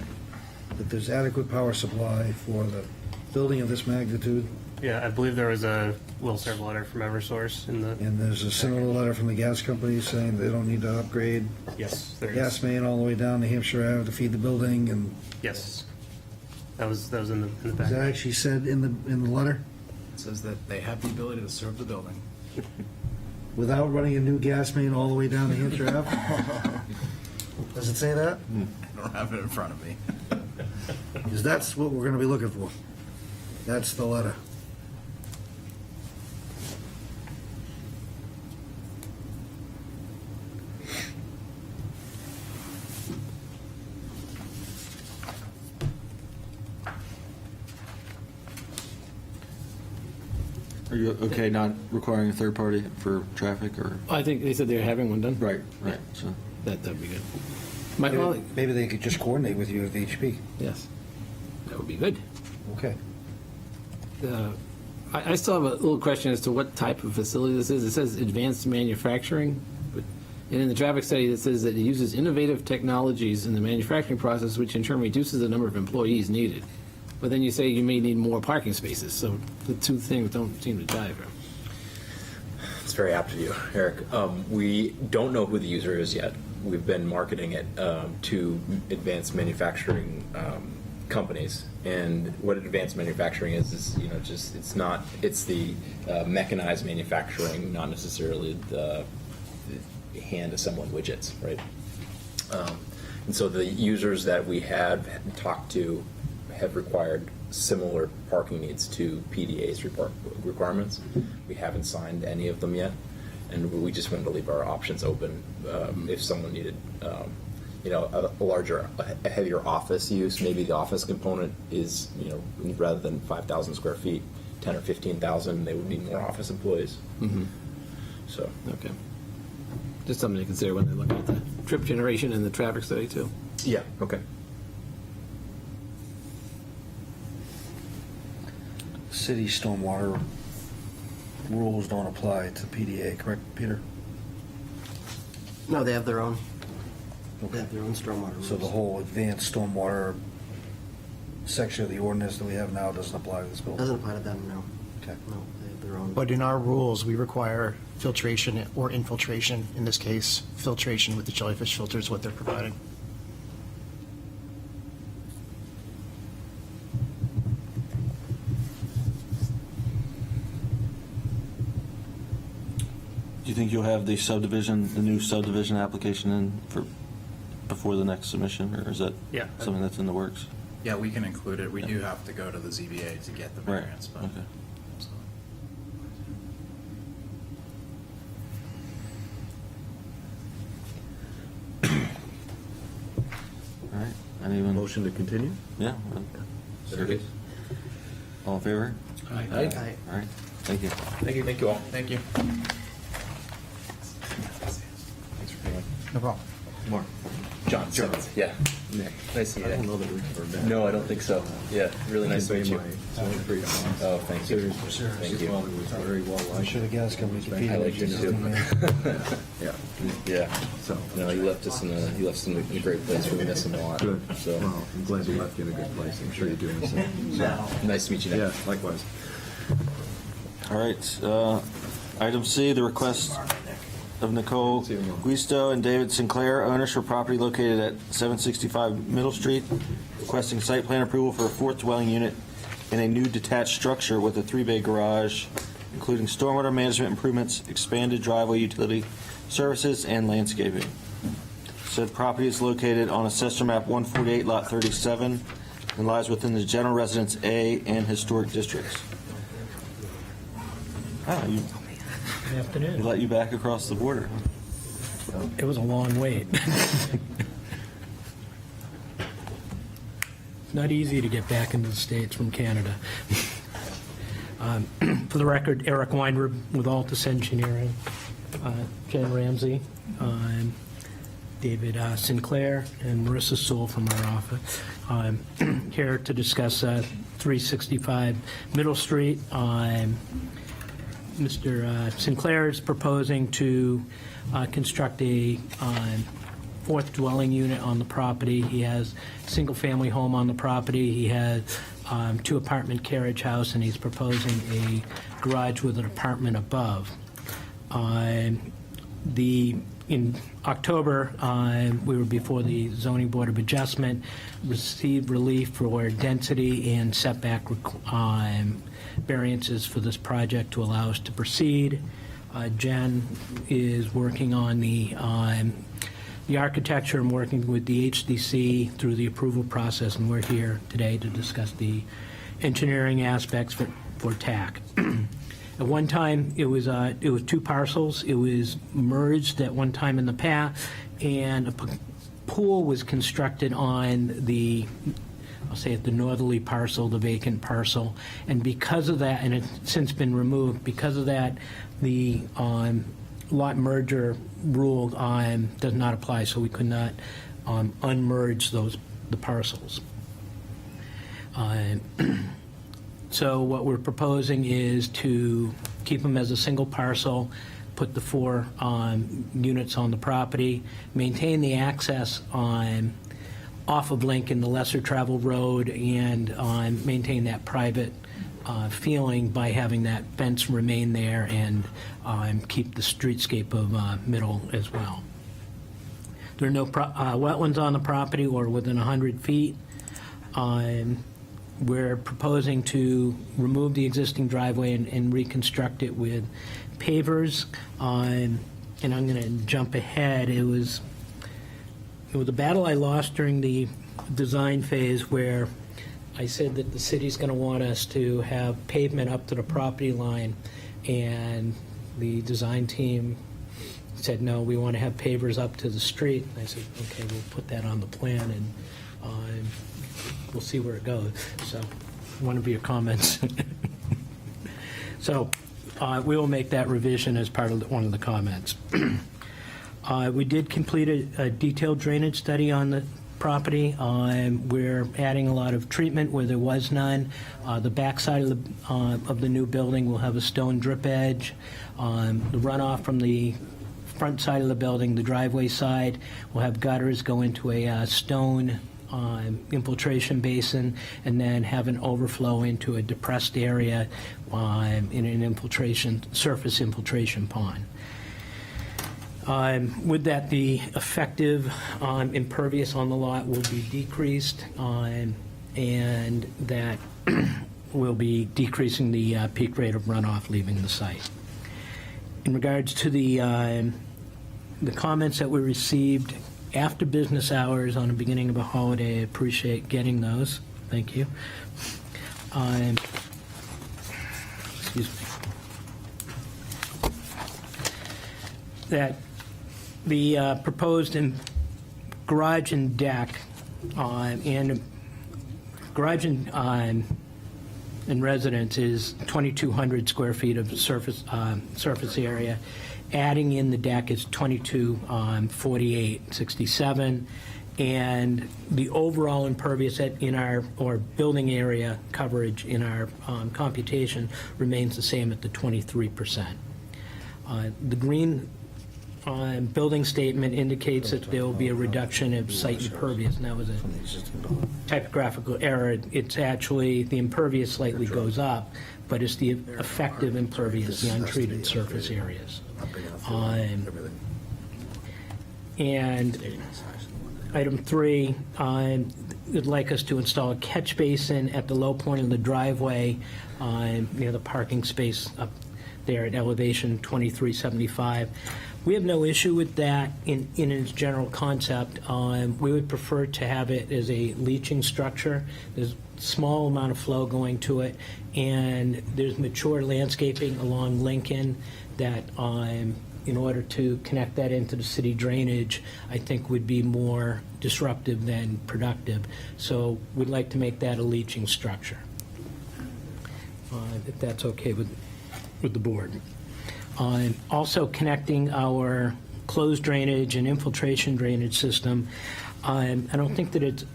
that there's adequate power supply for the building of this magnitude. Yeah, I believe there was a will serve letter from Eversource in the. And there's a similar letter from the gas company saying they don't need to upgrade Yes, the there gas is. main all the way down to Hampshire Ave to feed the building, and Yes, that was in the is back. that actually said in the letter? It says that they have the ability to serve the building. Without running a new gas main all the way down to Hampshire Ave? Does it say that? I don't have it in front of me. Because that's what we're gonna be looking for. That's the letter. Are you okay not requiring a third party for traffic, or? I think they said they're having one done. Right, so. That'd be good. My only, Maybe they could just coordinate with you at the HP. yes, that would be good. Okay. I still have a little question as to what type of facility this is. It says advanced manufacturing, but and in the traffic study, it says that it uses innovative technologies in the manufacturing process, which in turn reduces the number of employees needed. But then you say you may need more parking spaces, so the two things don't seem to jive. It's very apt of you, Eric. We don't know who the user is yet. We've been marketing it to advanced manufacturing companies, and what advanced manufacturing is it's the mechanized manufacturing, not necessarily the hand assembling widgets, right? And so the users that we have talked to have required similar parking needs to PDA's requirements. We haven't signed any of them yet, and we just wanted to leave our options open if someone needed, a larger, a heavier office use. Maybe the office component is, rather than 5,000 square feet, 10 or 15,000, they would need more office employees. So. Okay. Just something to consider when they're looking at the trip generation and the traffic study, too. Yeah. Okay. City stormwater rules don't apply to PDA, correct, Peter? No, they have their own. They have their own stormwater rules. So the whole advanced stormwater section of the ordinance that we have now doesn't apply to this building? Doesn't apply to them, no. Okay. No, they have their own. But in our rules, we require filtration or infiltration, in this case, filtration with the jellyfish filters, what they're providing. Do you think you'll have the new subdivision application in before the next submission, or is that Yeah. something that's in the works? Yeah, we can include it. We do have to go to the ZBA to get the Right. variance, but. Okay. so. All right. Anyone? Motion to continue? Yeah. Sure. All in favor? Aye. All right. Thank you. Thank you. Thank you all. Thank you. Thanks for coming. No problem. Mark. John. Yeah. Nick. Nice to meet you. I don't know that we've ever met. No, I don't think so. Yeah, really nice to meet you. Oh, Oh, thank you. Thank you. Very well I liked. should have guessed coming to PDA. I like you too. Yeah. Yeah. So. No, you left us in a great place. We miss him a lot. Good. So Well, I'm glad you left you in a good place. I'm sure you're doing the same. So, nice to meet you, Nick. yeah, likewise. All right. Item C, the request of Nicole Guisto and David Sinclair, owners for property located at 765 Middle Street, requesting site plan approval for a fourth dwelling unit in a new detached structure with a 3-bay garage, including stormwater management improvements, expanded driveway utility services, and landscaping. Said property is located on Assessor Map 148, Lot 37, and lies within the General Residence A and Historic Districts. Oh, Good we afternoon. let you back across the border. It was a long wait. Not easy to get back into the States from Canada. For the record, Eric Weinrib with Altus Engineering, Jen Ramsey, David Sinclair, and Marissa Sewell from our office. I'm here to discuss 365 Middle Street. Mr. Sinclair is proposing to construct a fourth dwelling unit on the property. He has a single-family home on the property. He has 2-apartment carriage house, and he's proposing a garage with an apartment above. In October, we were before the Zoning Board of Adjustment, received relief for density and setback variances for this project to allow us to proceed. Jen is working on the architecture and working with the HDC through the approval process, and we're here today to discuss the engineering aspects for TAC. At one time, it was 2 parcels. It was merged at one time in the past, and a pool was constructed on the, I'll say it, the northerly parcel, the vacant parcel. And because of that, and it's since been removed, because of that, the lot merger rule does not apply, so we could not unmerge the parcels. So what we're proposing is to keep them as a single parcel, put the 4 units on the property, maintain the access off of Lincoln, the lesser traveled road, and maintain that private feeling by having that fence remain there and keep the streetscape of Middle as well. There are no wetlands on the property or within 100 feet. We're proposing to remove the existing driveway and reconstruct it with pavers. And I'm going to jump ahead. It was a battle I lost during the design phase where I said that the city's going to want us to have pavement up to the property line, and the design team said, no, we want to have pavers up to the street. And I said, okay, we'll put that on the plan, and we'll see where it goes. So, one of your comments. So, we will make that revision as part of one of the comments. We did complete a detailed drainage study on the property. We're adding a lot of treatment where there was none. The backside of the new building will have a stone drip edge. The runoff from the front side of the building, the driveway side, will have gutters go into a stone infiltration basin, and then have an overflow into a depressed area in an surface infiltration pond. With that, the effective impervious on the lot will be decreased, and that will be decreasing the peak rate of runoff leaving the site. In regards to the comments that we received after business hours on the beginning of a holiday, I appreciate getting those. Thank you. Excuse me. That the proposed garage and deck and garage and residence is 2,200 square feet of surface area. Adding in the deck is 2,248.67, and the overall impervious building area coverage in our computation remains the same at the 23%. The green building statement indicates that there will be a reduction of site impervious, and that was a typographical error. It's actually, the impervious slightly goes up, but it's the effective impervious, the untreated surface areas. And item 3, would like us to install a catch basin at the low point of the driveway near the parking space up there at elevation 2375. We have no issue with that in its general concept. We would prefer to have it as a leaching structure. There's a small amount of flow going to it, and there's mature landscaping along Lincoln that, in order to connect that into the city drainage, I think would be more disruptive than productive. So we'd like to make that a leaching structure, if that's okay with the board. Also connecting our closed drainage and infiltration drainage system. I don't think that it's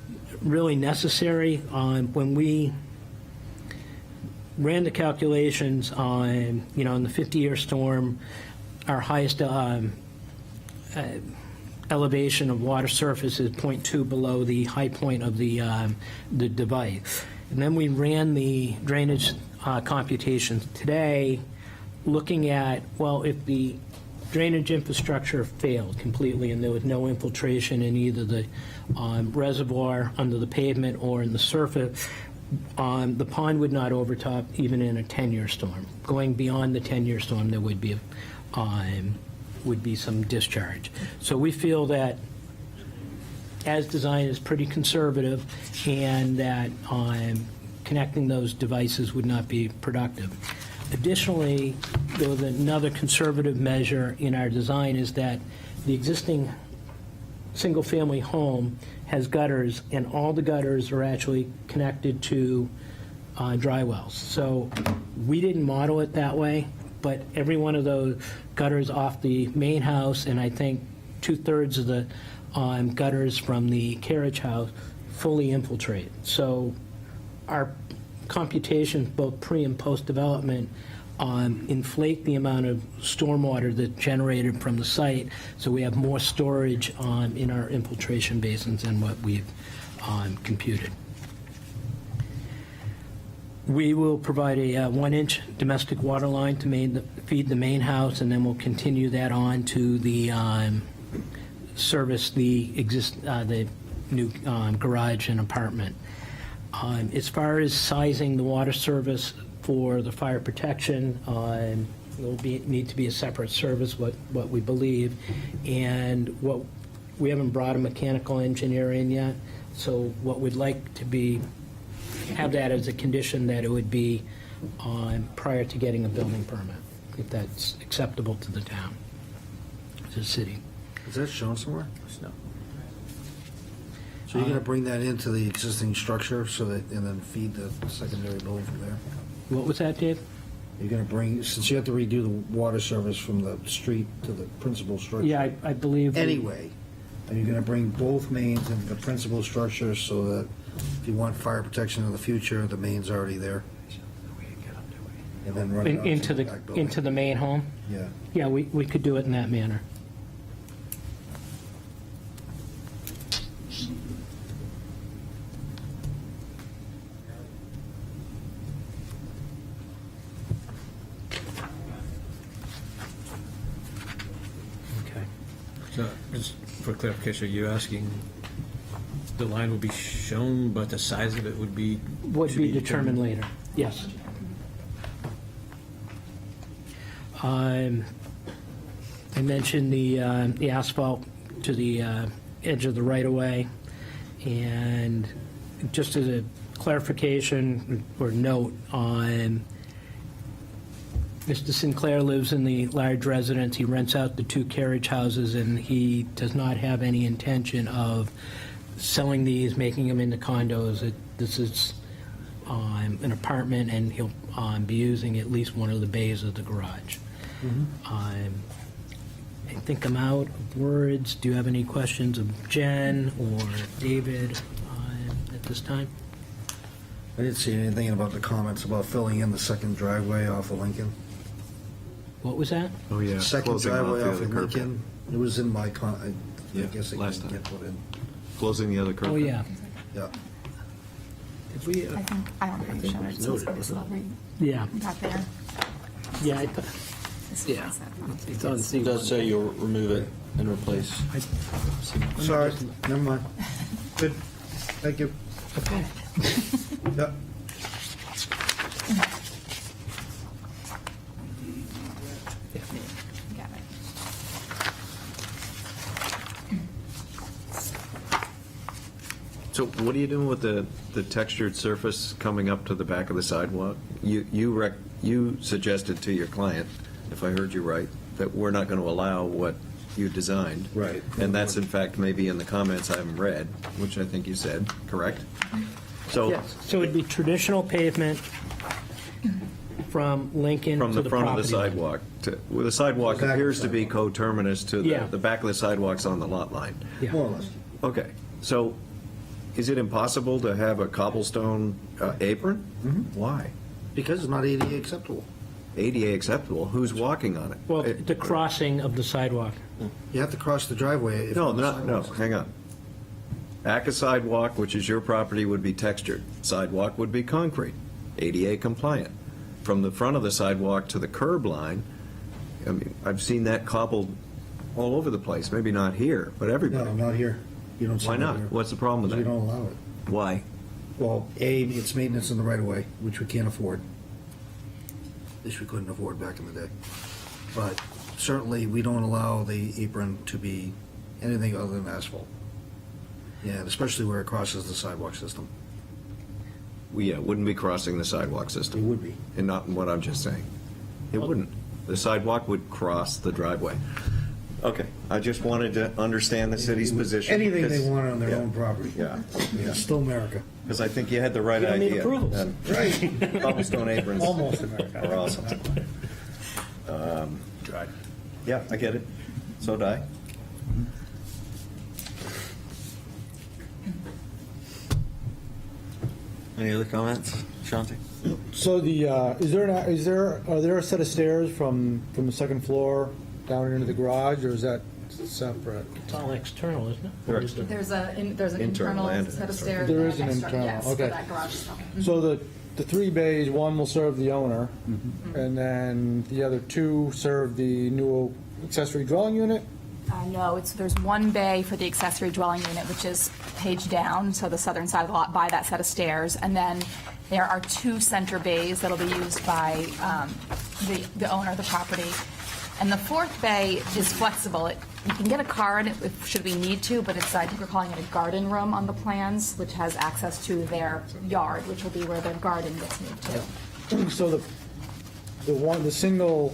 really necessary. When we ran the calculations on, in the 50-year storm, our highest elevation of water surface is 0.2 below the high point of the device. And then we ran the drainage computations today, looking at, well, if the drainage infrastructure failed completely and there was no infiltration in either the reservoir under the pavement or in the surface, the pond would not overtop even in a 10-year storm. Going beyond the 10-year storm, there would be some discharge. So we feel that as designed is pretty conservative, and that connecting those devices would not be productive. Additionally, there was another conservative measure in our design, is that the existing single-family home has gutters, and all the gutters are actually connected to dry wells. So we didn't model it that way, but every one of those gutters off the main house, and I think 2/3 of the gutters from the carriage house, fully infiltrate. So our computations, both pre and post development, inflate the amount of stormwater that's generated from the site, so we have more storage in our infiltration basins than what we've computed. We will provide a 1-inch domestic water line to feed the main house, and then we'll continue that on to the service the new garage and apartment. As far as sizing the water service for the fire protection, it will need to be a separate service, what we believe, and we haven't brought a mechanical engineer in yet, so what we'd like to have that as a condition, that it would be prior to getting a building permit, if that's acceptable to the town. to the city. Is that shown somewhere? No. So you're going to bring that into the existing structure so that, and then feed the secondary building from there? What was that, Dave? You're going to bring, since you have to redo the water service from the street to the principal structure? Yeah, I believe. Anyway, are you going to bring both mains into the principal structure so that if you want fire protection in the future, the main's already there? And then run it out Into to the, back building? into the main home? Yeah. Yeah, we could do it in that manner. Okay. So, just for clarification, are you asking the line will be shown, but the size of it would be? Would should be determined later, yes. I mentioned the asphalt to the edge of the right-of-way, and just as a clarification or note on, Mr. Sinclair lives in the large residence, he rents out the 2 carriage houses, and he does not have any intention of selling these, making them into condos. This is an apartment, and he'll be using at least one of the bays of the garage. I think I'm out of words. Do you have any questions of Jen or David at this time? I didn't see anything about the comments about filling in the second driveway off of Lincoln. What was that? Oh, yeah. Second Closing driveway the off other of curb. Lincoln. It was in my I Yeah, guess it last didn't time. get put in. Closing the other curb. Oh, yeah. Yeah. Did we, I think, I don't think it's shown, it's noted, this wasn't level, yeah, not there. yeah, This is Yeah. what's that. it's on It does say you'll remove it and replace. Sorry, never mind. Good, thank you. Okay. Yep. Got it. So what are you doing with the textured surface coming up to the back of the sidewalk? You suggested to your client, if I heard you right, that we're not going to allow what you designed. Right. And that's in fact maybe in the comments I haven't read, which I think you said, correct? So Yes, so it'd be traditional pavement from Lincoln from to the the front of the property line. sidewalk, well, the sidewalk Back of the appears to be sidewalk. coterminous to Yeah. the back of the sidewalks on the lot line. Yeah. More or less. Okay, so is it impossible to have a cobblestone apron? Why? Because it's not ADA acceptable. ADA acceptable, who's walking on it? Well, the crossing of the sidewalk. You have to cross the driveway. if No, the no, sidewalk's- hang on. ACA sidewalk, which is your property, would be textured. Sidewalk would be concrete, ADA compliant. From the front of the sidewalk to the curb line, I mean, I've seen that cobbled all over the place, maybe not here, but No, everybody. not here. You don't see Why it not? here. What's the problem with Because we that? don't allow it. Why? Well, A, it's maintenance in the right of way, which we can't afford. At least we couldn't afford back in the day. But certainly, we don't allow the apron to be anything other than asphalt. Yeah, especially where it crosses the sidewalk system. Yeah, wouldn't be crossing the sidewalk It system, would be. and not what I'm just saying. It wouldn't. The sidewalk would cross the driveway. Okay, I just wanted to understand the city's position. Anything they because- want on their yeah, own property. Yeah. It's still America. Because I think you had the right You don't need idea. approvals. And Right. Cobblestone aprons. Almost America. Are awesome. Yeah, I get it. So do I. Any other comments, Shanti? So are there a set of stairs from the second floor down into the garage, or is that separate? It's all external, isn't it? They're Or is external. There's an Internal internal and set of external. stairs. There and is an extra- internal, yes, for okay. that garage stuff. So the 3 bays, one will serve the owner, and then the other 2 serve the new accessory dwelling unit? No, there's one bay for the accessory dwelling unit, which is page down, so the southern side of the lot by that set of stairs. And then there are 2 center bays that'll be used by the owner of the property. And the 4th bay is flexible. You can get a car in it should we need to, but I think we're calling it a garden room on the plans, which has access to their yard, which will be where their garden gets moved to. So the single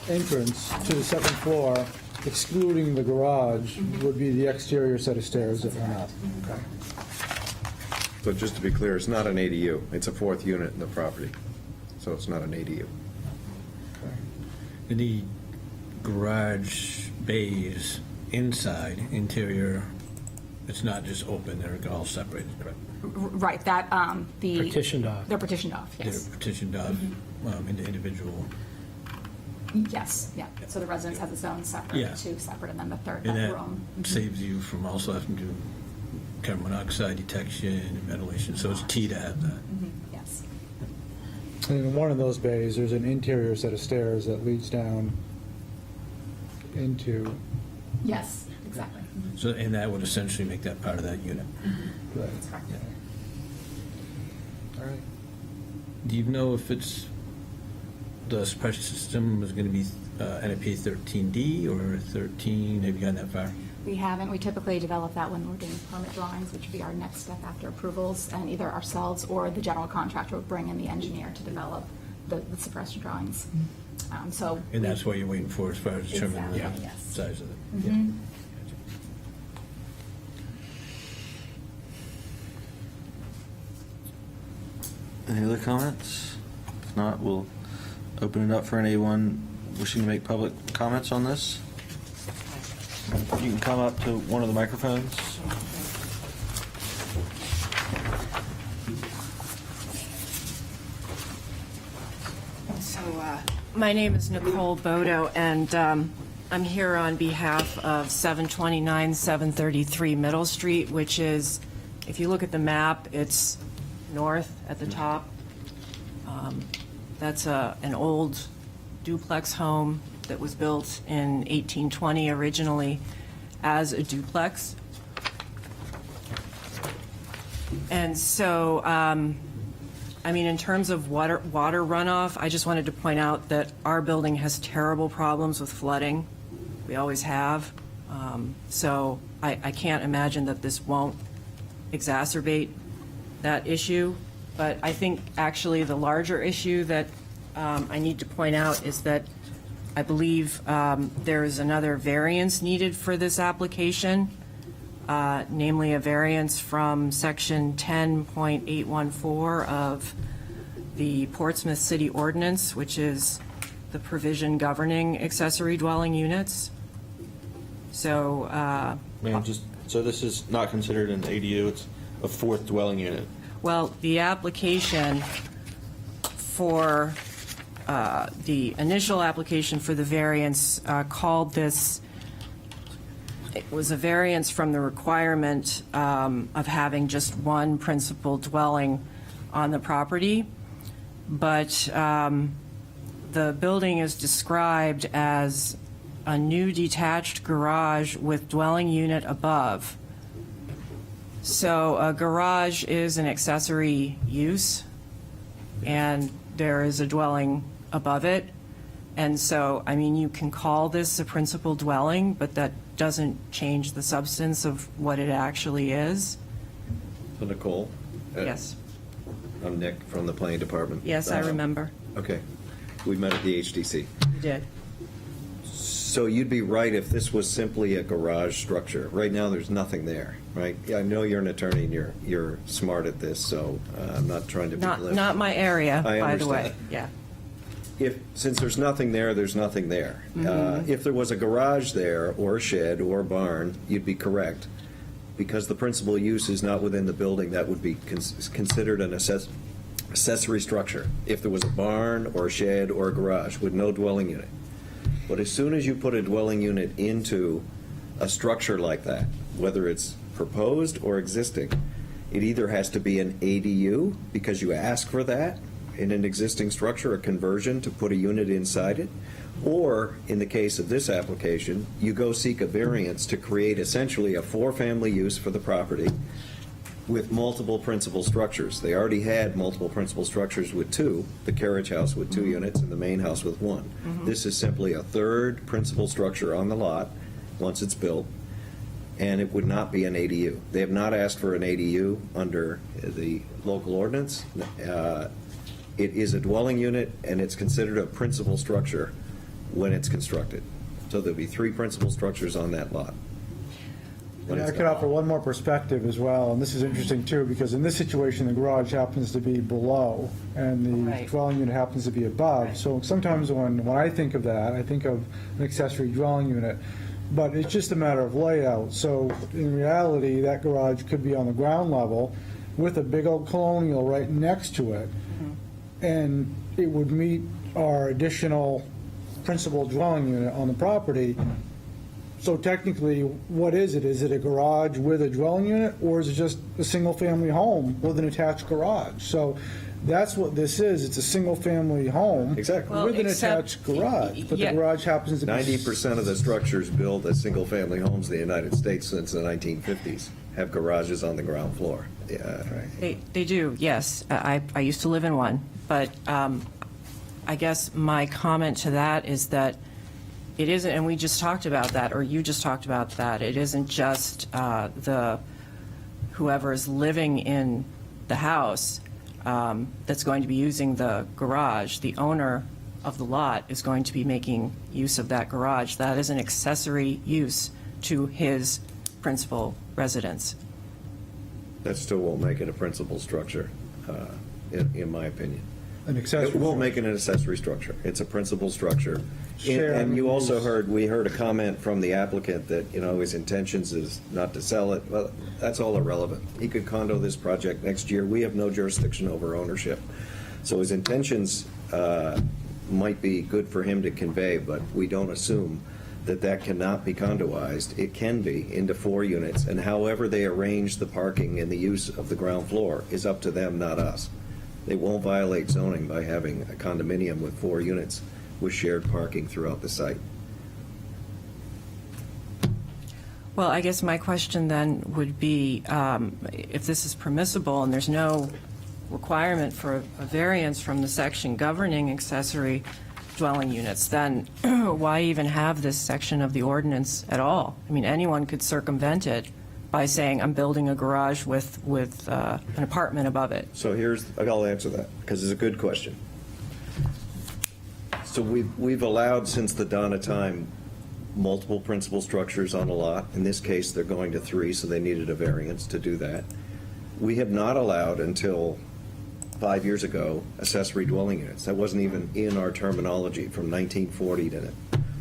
entrance to the second floor excluding the garage, would be the exterior set of stairs that went up. So just to be clear, it's not an ADU. It's a fourth unit in the property. So it's not an ADU. The garage bays inside, interior, it's not just open, they're all separated, correct? Right, that, the. Partitioned off. They're partitioned off, yes. They're partitioned off into individual. Yes, yeah. So the residence has its own separate, Yeah. two separate, and then the third And that room. saves you from also having to do carbon monoxide detection and ventilation, so it's key to have that. Mhm, yes. And in one of those bays, there's an interior set of stairs that leads down into. Yes, exactly. So, and that would essentially make that part of that unit. Right. That's correct. All right. Do you know if it's, the suppression system was going to be NFPA 13D or 13, have you gotten that far? We haven't. We typically develop that when we're doing permit drawings, which would be our next step after approvals, and either ourselves or the general contractor would bring in the engineer to develop the suppression drawings. So. And that's what you're waiting for as far as determining the Exactly, yes. size of it? Mhm. Any other comments? If not, we'll open it up for anyone wishing to make public comments on this. You can come up to one of the microphones. So, my name is Nicole Bodo, and I'm here on behalf of 729, 733 Middle Street, which is, if you look at the map, it's north at the top. That's an old duplex home that was built in 1820 originally as a duplex. And so, I mean, in terms of water runoff, I just wanted to point out that our building has terrible problems with flooding. We always have. So I can't imagine that this won't exacerbate that issue. But I think actually the larger issue that I need to point out is that I believe there is another variance needed for this application, namely a variance from section 10.814 of the Portsmouth City Ordinance, which is the provision governing accessory dwelling units. So, Ma'am, so this is not considered an ADU, it's a fourth dwelling unit. well, the application for the initial application for the variance called this, it was a variance from the requirement of having just one principal dwelling on the property. But the building is described as a new detached garage with dwelling unit above. So a garage is an accessory use, and there is a dwelling above it. And so, I mean, you can call this a principal dwelling, but that doesn't change the substance of what it actually is. So Nicole? Yes. I'm Nick from the planning department. Yes, I remember. Okay. We met at the HDC. You did. So you'd be right if this was simply a garage structure. Right now, there's nothing there, right? Yeah, I know you're an attorney and you're smart at this, so I'm not trying to be glib. Not my area, I by the way. understand. Yeah. Since there's nothing there, there's nothing there. If there was a garage there, or a shed, or a barn, you'd be correct. Because the principal use is not within the building, that would be considered an accessory structure. If there was a barn, or a shed, or a garage with no dwelling unit. But as soon as you put a dwelling unit into a structure like that, whether it's proposed or existing, it either has to be an ADU, because you ask for that in an existing structure, a conversion to put a unit inside it, or, in the case of this application, you go seek a variance to create essentially a four-family use for the property with multiple principal structures. They already had multiple principal structures with two, the carriage house with 2 units and the main house with 1. This is simply a third principal structure on the lot, once it's built, and it would not be an ADU. They have not asked for an ADU under the local ordinance. It is a dwelling unit, and it's considered a principal structure when it's constructed. So there'll be 3 principal structures on that lot. when And I it's could done. offer one more perspective as well, and this is interesting too, because in this situation, the garage happens to be below, and the Right. dwelling unit happens to be above. So sometimes when I think of that, I think of an accessory dwelling unit, but it's just a matter of layout. So in reality, that garage could be on the ground level with a big old colonial right next to it, and it would meet our additional principal dwelling unit on the property. So technically, what is it? Is it a garage with a dwelling unit, or is it just a single-family home with an attached garage? So that's what this is. It's a single-family home. Exactly. Well, With an except- attached garage, but the yeah. garage happens to be... 90% of the structures built as single-family homes in the United States since the 1950s have garages on the ground floor. Yeah. They do, yes. I used to live in one, but I guess my comment to that is that it isn't, and we just talked about that, or you just talked about that, it isn't just whoever is living in the house that's going to be using the garage. The owner of the lot is going to be making use of that garage. That is an accessory use to his principal residence. That still won't make it a principal structure, in my opinion. An accessory It won't make it an accessory structure. It's a principal structure. Shared And you also use. we heard a comment from the applicant that, his intentions is not to sell it. Well, that's all irrelevant. He could condo this project next year. We have no jurisdiction over ownership. So his intentions might be good for him to convey, but we don't assume that that cannot be condoized. It can be into 4 units, and however they arrange the parking and the use of the ground floor is up to them, not us. They won't violate zoning by having a condominium with 4 units with shared parking throughout the site. Well, I guess my question then would be, if this is permissible and there's no requirement for a variance from the section governing accessory dwelling units, then why even have this section of the ordinance at all? I mean, anyone could circumvent it by saying, I'm building a garage with an apartment above it. So I'll answer that, because it's a good question. So we've allowed, since the dawn of time, multiple principal structures on a lot. In this case, they're going to 3, so they needed a variance to do that. We have not allowed, until 5 years ago, accessory dwelling units. That wasn't even in our terminology from 1940 to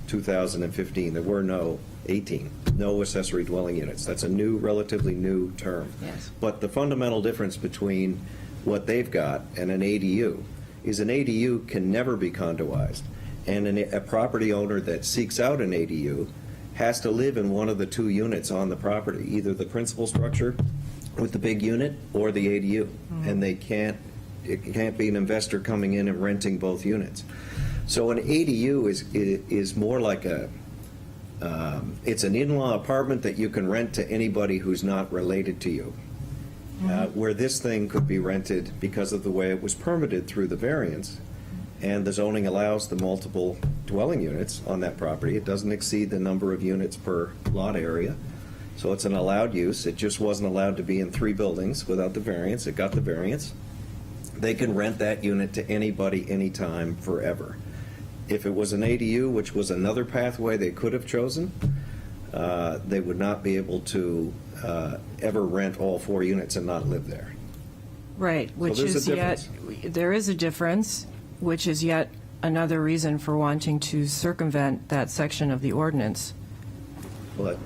2015. There were no accessory dwelling units. That's a relatively new term. Yes. But the fundamental difference between what they've got and an ADU is an ADU can never be condoized. And a property owner that seeks out an ADU has to live in one of the 2 units on the property, either the principal structure with the big unit or the ADU. And it can't be an investor coming in and renting both units. So an ADU is more like it's an in-law apartment that you can rent to anybody who's not related to you. Where this thing could be rented because of the way it was permitted through the variance, and the zoning allows the multiple dwelling units on that property. It doesn't exceed the number of units per lot area, so it's an allowed use. It just wasn't allowed to be in 3 buildings without the variance. It got the variance. They can rent that unit to anybody, anytime, forever. If it was an ADU, which was another pathway they could have chosen, they would not be able to ever rent all 4 units and not live there. Right, which there's a is yet, there is a difference, which is yet another reason for wanting to circumvent that section of the ordinance. Well,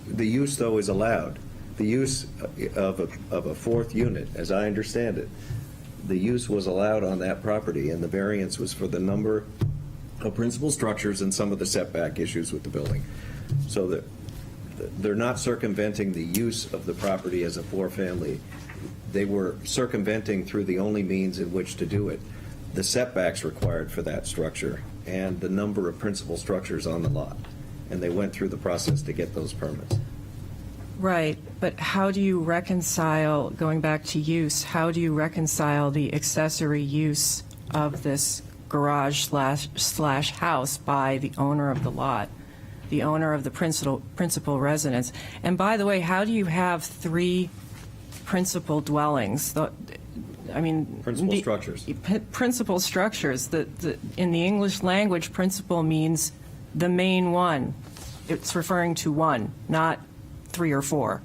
the use, though, is allowed. The use of a 4th unit, as I understand it, the use was allowed on that property, and the variance was for the number of principal structures and some of the setback issues with the building. So that they're not circumventing the use of the property as a 4-family. They were circumventing, through the only means in which to do it, the setbacks required for that structure and the number of principal structures on the lot. And they went through the process to get those permits. Right, but how do you reconcile, going back to use, how do you reconcile the accessory use of this garage slash house by the owner of the lot, the owner of the principal residence? And by the way, how do you have 3 principal dwellings? Principal structures. Principal structures. In the English language, principal means the main one. It's referring to one, not 3 or 4.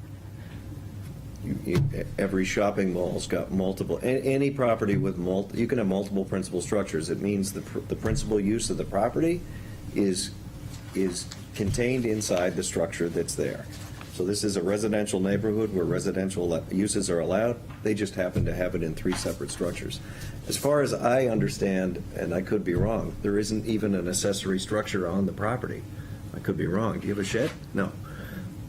Every shopping mall's got multiple, any property with you can have multiple principal structures. It means the principal use of the property is contained inside the structure that's there. So this is a residential neighborhood where residential uses are allowed. They just happen to have it in 3 separate structures. As far as I understand, and I could be wrong, there isn't even an accessory structure on the property. I could be wrong. Do you have a shed? No.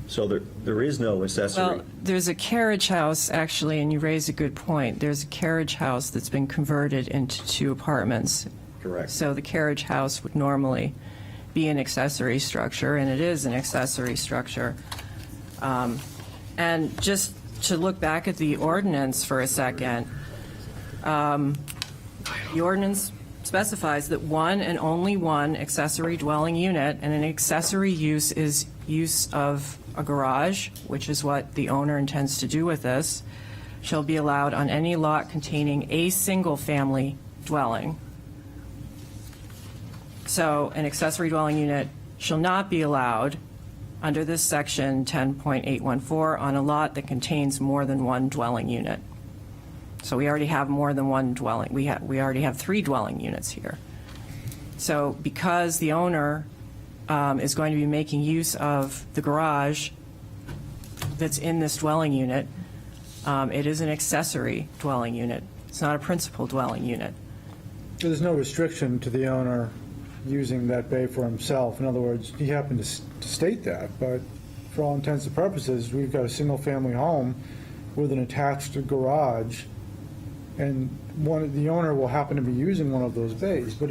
So there is no accessory. Well, there's a carriage house, actually, and you raise a good point. There's a carriage house that's been converted into 2 apartments. Correct. So the carriage house would normally be an accessory structure, and it is an accessory structure. And just to look back at the ordinance for a second, the ordinance specifies that one and only one accessory dwelling unit, and an accessory use is use of a garage, which is what the owner intends to do with this, shall be allowed on any lot containing a single-family dwelling. So an accessory dwelling unit shall not be allowed under this section 10.814 on a lot that contains more than one dwelling unit. So we already have more than one dwelling. We already have 3 dwelling units here. So because the owner is going to be making use of the garage that's in this dwelling unit, it is an accessory dwelling unit. It's not a principal dwelling unit. There's no restriction to the owner using that bay for himself. In other words, he happened to state that, but for all intents and purposes, we've got a single-family home with an attached garage, and the owner will happen to be using one of those bays, but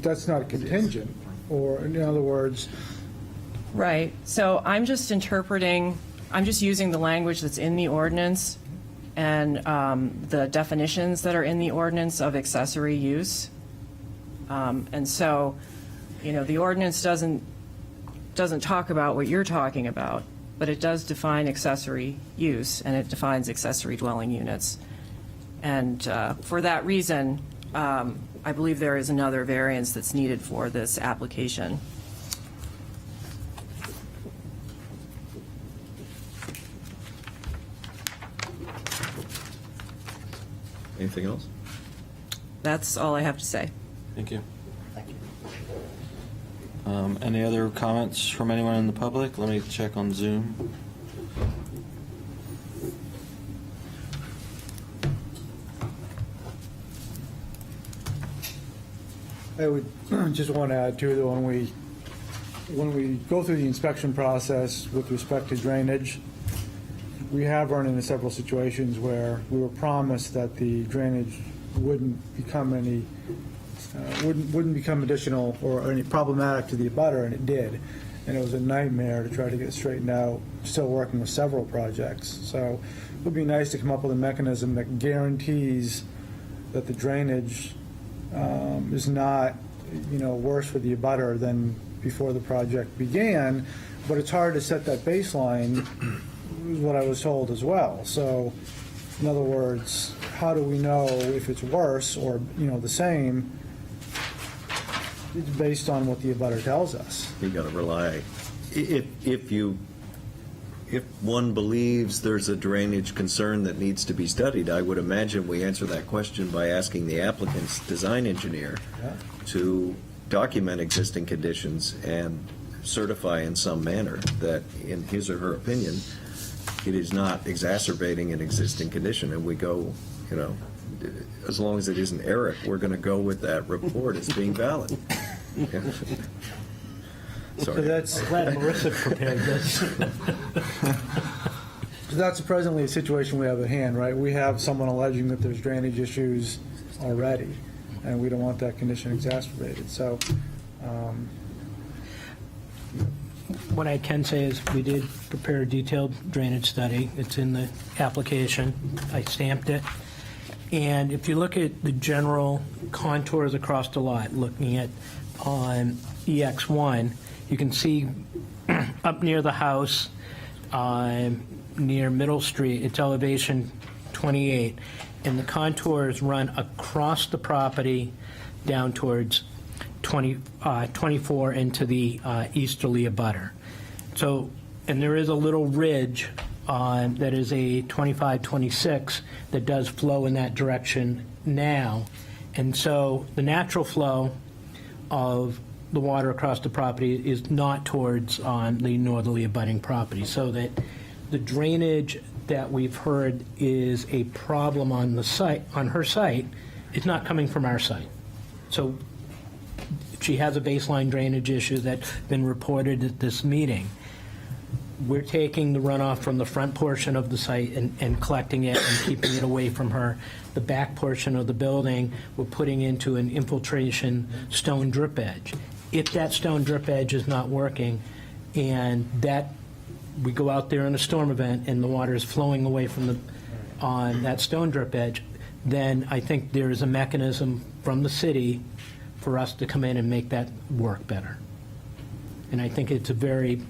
that's not contingent. Or, in other words... Right. So I'm just using the language that's in the ordinance and the definitions that are in the ordinance of accessory use. And so, the ordinance doesn't talk about what you're talking about, but it does define accessory use, and it defines accessory dwelling units. And for that reason, I believe there is another variance that's needed for this application. Anything else? That's all I have to say. Thank you. Any other comments from anyone in the public? Let me check on Zoom. I would just want to add, too, that when we go through the inspection process with respect to drainage, we have run into several situations where we were promised that the drainage wouldn't become additional or any problematic to the abutter, and it did. And it was a nightmare to try to get it straightened out, still working with several projects. So it would be nice to come up with a mechanism that guarantees that the drainage is not, worse for the abutter than before the project began, but it's hard to set that baseline, is what I was told as well. So, in other words, how do we know if it's worse or, the same? It's based on what the abutter tells us. You got to rely. If one believes there's a drainage concern that needs to be studied, I would imagine we answer that question by asking the applicant's design engineer to document existing conditions and certify in some manner that, in his or her opinion, it is not exacerbating an existing condition. And we go, as long as it isn't Eric, we're going to go with that report as being valid. Sorry. So that's Glad Marissa prepared this. So that's presently a situation we have at hand, right? We have someone alleging that there's drainage issues already, and we don't want that condition exacerbated. So, What I can say is we did prepare a detailed drainage study. It's in the application. I stamped it. And if you look at the general contours across the lot, looking at on EX1, you can see up near the house, near Middle Street, it's elevation 28, and the contours run across the property down towards 24 and to the easterly abutter. So, and there is a little ridge that is a 25-26 that does flow in that direction now. And so the natural flow of the water across the property is not towards the northerly abutting property. So that the drainage that we've heard is a problem on the site, on her site, is not coming from our site. So she has a baseline drainage issue that's been reported at this meeting. We're taking the runoff from the front portion of the site and collecting it and keeping it away from her. The back portion of the building, we're putting into an infiltration stone drip edge. If that stone drip edge is not working and that we go out there in a storm event and the water is flowing away from on that stone drip edge, then I think there is a mechanism from the city for us to come in and make that work better. And I think it's a very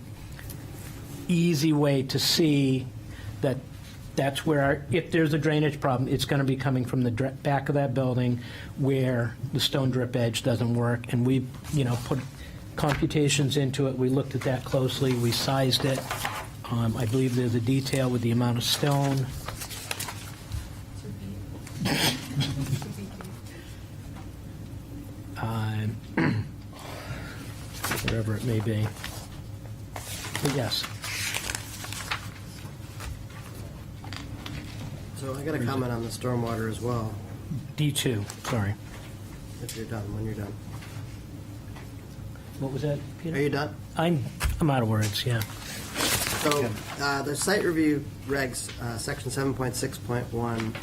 easy way to see that that's where, if there's a drainage problem, it's going to be coming from the back of that building where the stone drip edge doesn't work. And we, put computations into it. We looked at that closely. We sized it. I believe there's a detail with the amount of stone. Whatever it may be. But yes. So I got a comment on the stormwater as well, D2, sorry. if you're done, when you're done. What was that, Peter? Are you done? I'm out of words, yeah. So, the site review regs, section 7.6.1,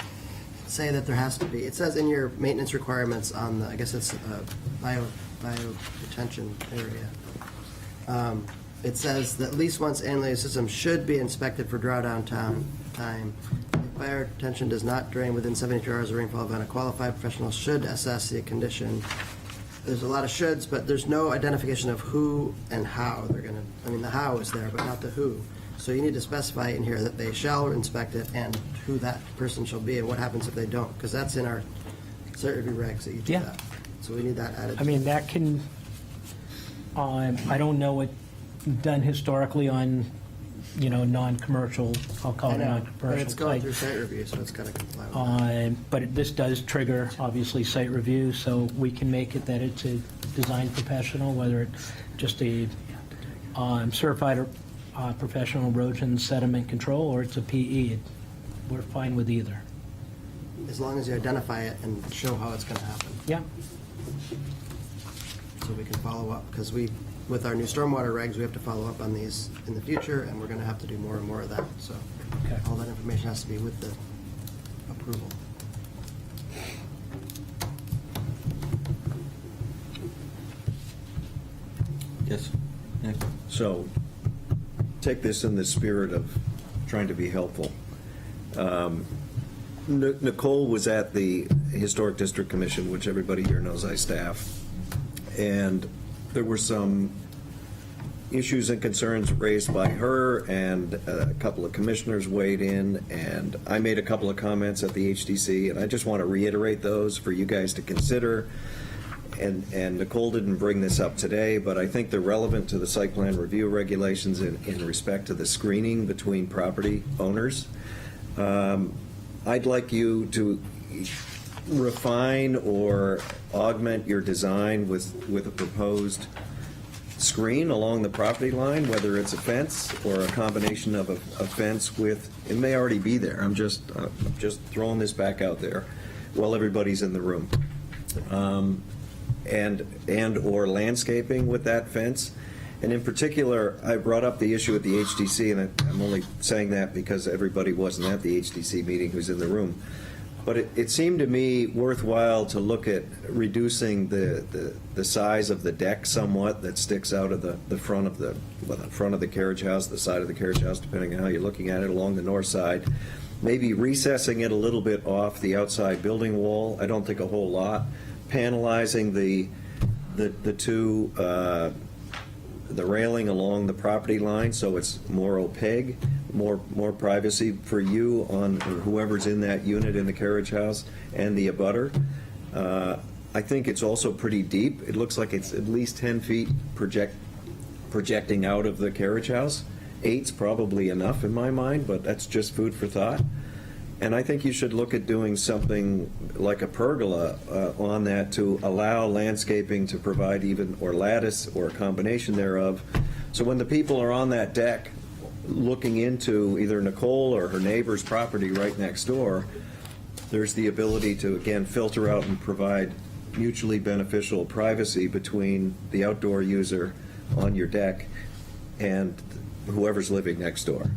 say that there has to be, it says in your maintenance requirements on the, I guess it's bio detention area. It says that at least once annually, a system should be inspected for drawdown time. If fire detention does not drain within 72 hours of rainfall event, a qualified professional should assess the condition. There's a lot of shoulds, but there's no identification of who and how they're going to, I mean, the how is there, but not the who. So you need to specify in here that they shall inspect it and who that person shall be and what happens if they don't, because that's in our site review regs that you do that. So we need that added. I mean, that can, I don't know what done historically on, non-commercial, I'll call it non-commercial. But it's going site. through site review, so it's got to comply with that. But this does trigger, obviously, site review, so we can make it that it's a design professional, whether it's just a certified professional erosion sediment control, or it's a PE. We're fine with either. As long as you identify it and show how it's going to happen. Yeah. So we can follow up, because with our new stormwater regs, we have to follow up on these in the future, and we're going to have to do more and more of that. So all that information has to be with the approval. Yes. So, take this in the spirit of trying to be helpful. Nicole was at the Historic District Commission, which everybody here knows I staff, and there were some issues and concerns raised by her, and a couple of commissioners weighed in, and I made a couple of comments at the HDC, and I just want to reiterate those for you guys to consider. And Nicole didn't bring this up today, but I think they're relevant to the site plan review regulations in respect to the screening between property owners. I'd like you to refine or augment your design with a proposed screen along the property line, whether it's a fence or a combination of a fence with, it may already be there. I'm just throwing this back out there while everybody's in the room. And or landscaping with that fence. And in particular, I brought up the issue at the HDC, and I'm only saying that because everybody wasn't at the HDC meeting who's in the room. But it seemed to me worthwhile to look at reducing the size of the deck somewhat that sticks out of the front of the carriage house, the side of the carriage house, depending on how you're looking at it, along the north side. Maybe recessing it a little bit off the outside building wall. I don't think a whole lot. Panelizing the two, the railing along the property line so it's more opaque, more privacy for you on whoever's in that unit in the carriage house and the abutter. I think it's also pretty deep. It looks like it's at least 10 feet projecting out of the carriage house. 8's probably enough in my mind, but that's just food for thought. And I think you should look at doing something like a pergola on that to allow landscaping to provide even, or lattice, or a combination thereof. So when the people are on that deck looking into either Nicole or her neighbor's property right next door, there's the ability to, again, filter out and provide mutually beneficial privacy between the outdoor user on your deck and whoever's living next door.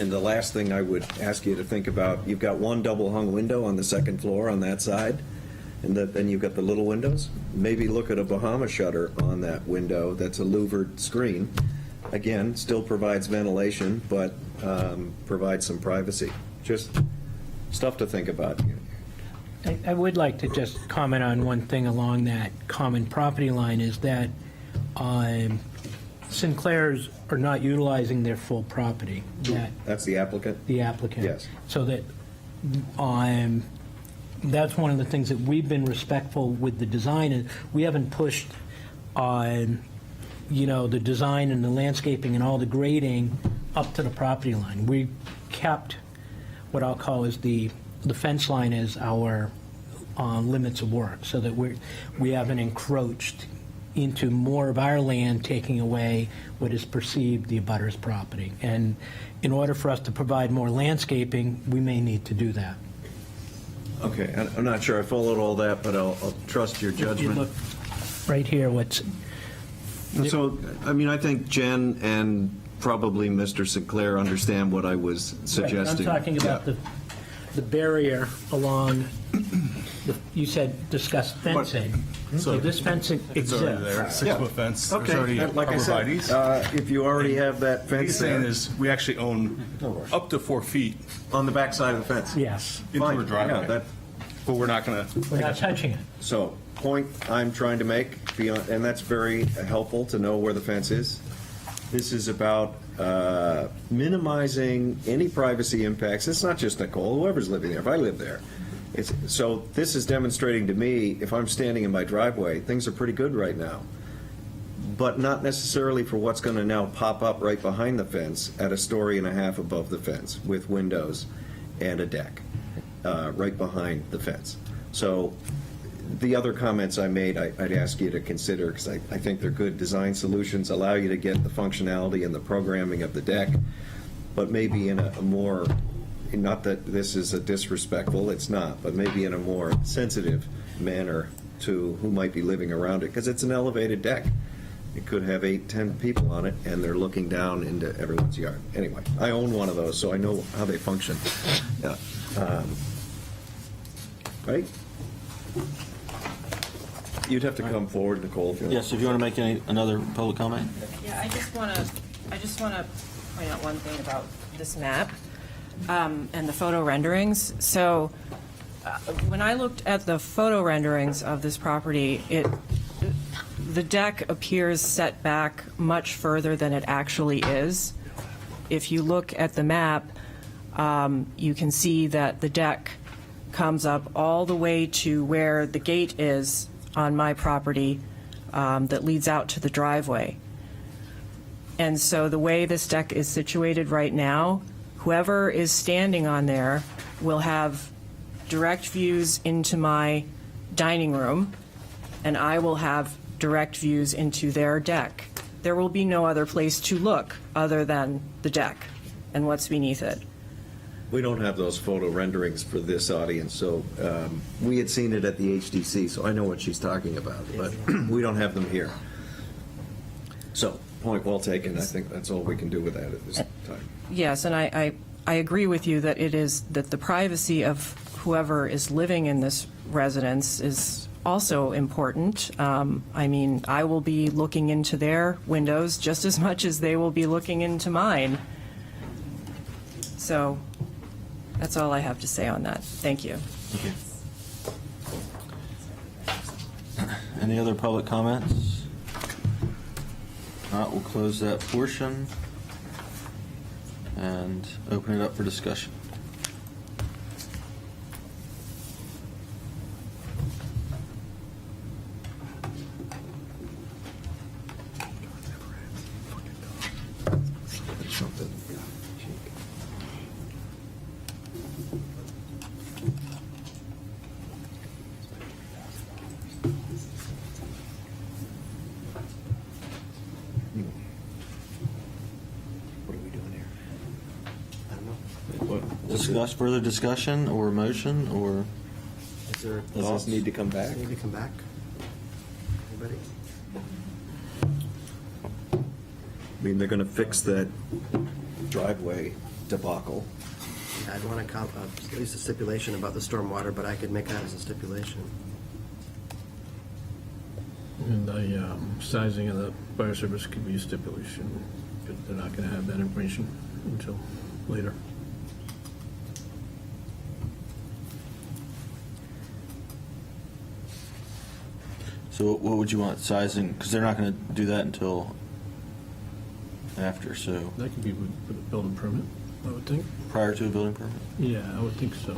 And the last thing I would ask you to think about, you've got one double hung window on the second floor on that side, and then you've got the little windows. Maybe look at a Bahama shutter on that window that's a louvered screen. Again, still provides ventilation, but provides some privacy. Just stuff to think about. I would like to just comment on one thing along that common property line, is that Sinclair's are not utilizing their full property. That's the applicant? The applicant. Yes. So that, that's one of the things that we've been respectful with the design, is we haven't pushed on, the design and the landscaping and all the grading up to the property line. We kept what I'll call is the fence line as our limits of work, so that we haven't encroached into more of our land, taking away what is perceived the abutter's property. And in order for us to provide more landscaping, we may need to do that. Okay, I'm not sure I followed all that, but I'll trust your If you judgment. look right here, So, I think Jen and probably Mr. Sinclair understand what I was suggesting. I'm talking about the barrier along, you said discuss fencing. So this fencing exists. It's already there, 6-foot fence. There's Okay, already like I said, arborvitaes. if you already have that What fence he's saying there. is, we actually own up to 4 feet On the back side of the fence? Yes. into Fine, a driveway. yeah, that- But we're not going to. We're not touching it. So, point I'm trying to make, beyond, and that's very helpful to know where the fence is. This is about minimizing any privacy impacts. It's not just Nicole, whoever's living there. If I live there. So this is demonstrating to me, if I'm standing in my driveway, things are pretty good right now. But not necessarily for what's going to now pop up right behind the fence at a story and a half above the fence with windows and a deck right behind the fence. So the other comments I made, I'd ask you to consider, because I think they're good design solutions, allow you to get the functionality and the programming of the deck, but maybe in a more, not that this is a disrespectful, it's not, but maybe in a more sensitive manner to who might be living around it, because it's an elevated deck. It could have 8-10 people on it, and they're looking down into everyone's yard. Anyway, I own one of those, so I know how they function. Yeah. Right? You'd have to come forward, Nicole. If you Yes, if you want to make another public comment? Yeah, I just want to point out one thing about this map and the photo renderings. So when I looked at the photo renderings of this property, the deck appears set back much further than it actually is. If you look at the map, you can see that the deck comes up all the way to where the gate is on my property that leads out to the driveway. And so the way this deck is situated right now, whoever is standing on there will have direct views into my dining room, and I will have direct views into their deck. There will be no other place to look other than the deck and what's beneath it. We don't have those photo renderings for this audience, so we had seen it at the HDC, so I know what she's talking about, but we don't have them here. So, point well taken. I think that's all we can do with that at this time. Yes, and I agree with you that it is, that the privacy of whoever is living in this residence is also important. I mean, I will be looking into their windows just as much as they will be looking into mine. So that's all I have to say on that. Thank you. Any other public comments? All right, we'll close that portion and open it up for discussion. further discussion or motion, or Is there Does this thoughts? need to come back? Need to come back? Anybody? I mean, they're going to fix that driveway debacle. Yeah, I'd want to at least a stipulation about the stormwater, but I could make that as a stipulation. And the sizing of the fire service could be a stipulation, but they're not going to have that information until later. so what would you want sizing? Because they're not going to do that until after, so That could be with a building permit, I would think. prior to a building permit? Yeah, I would think so.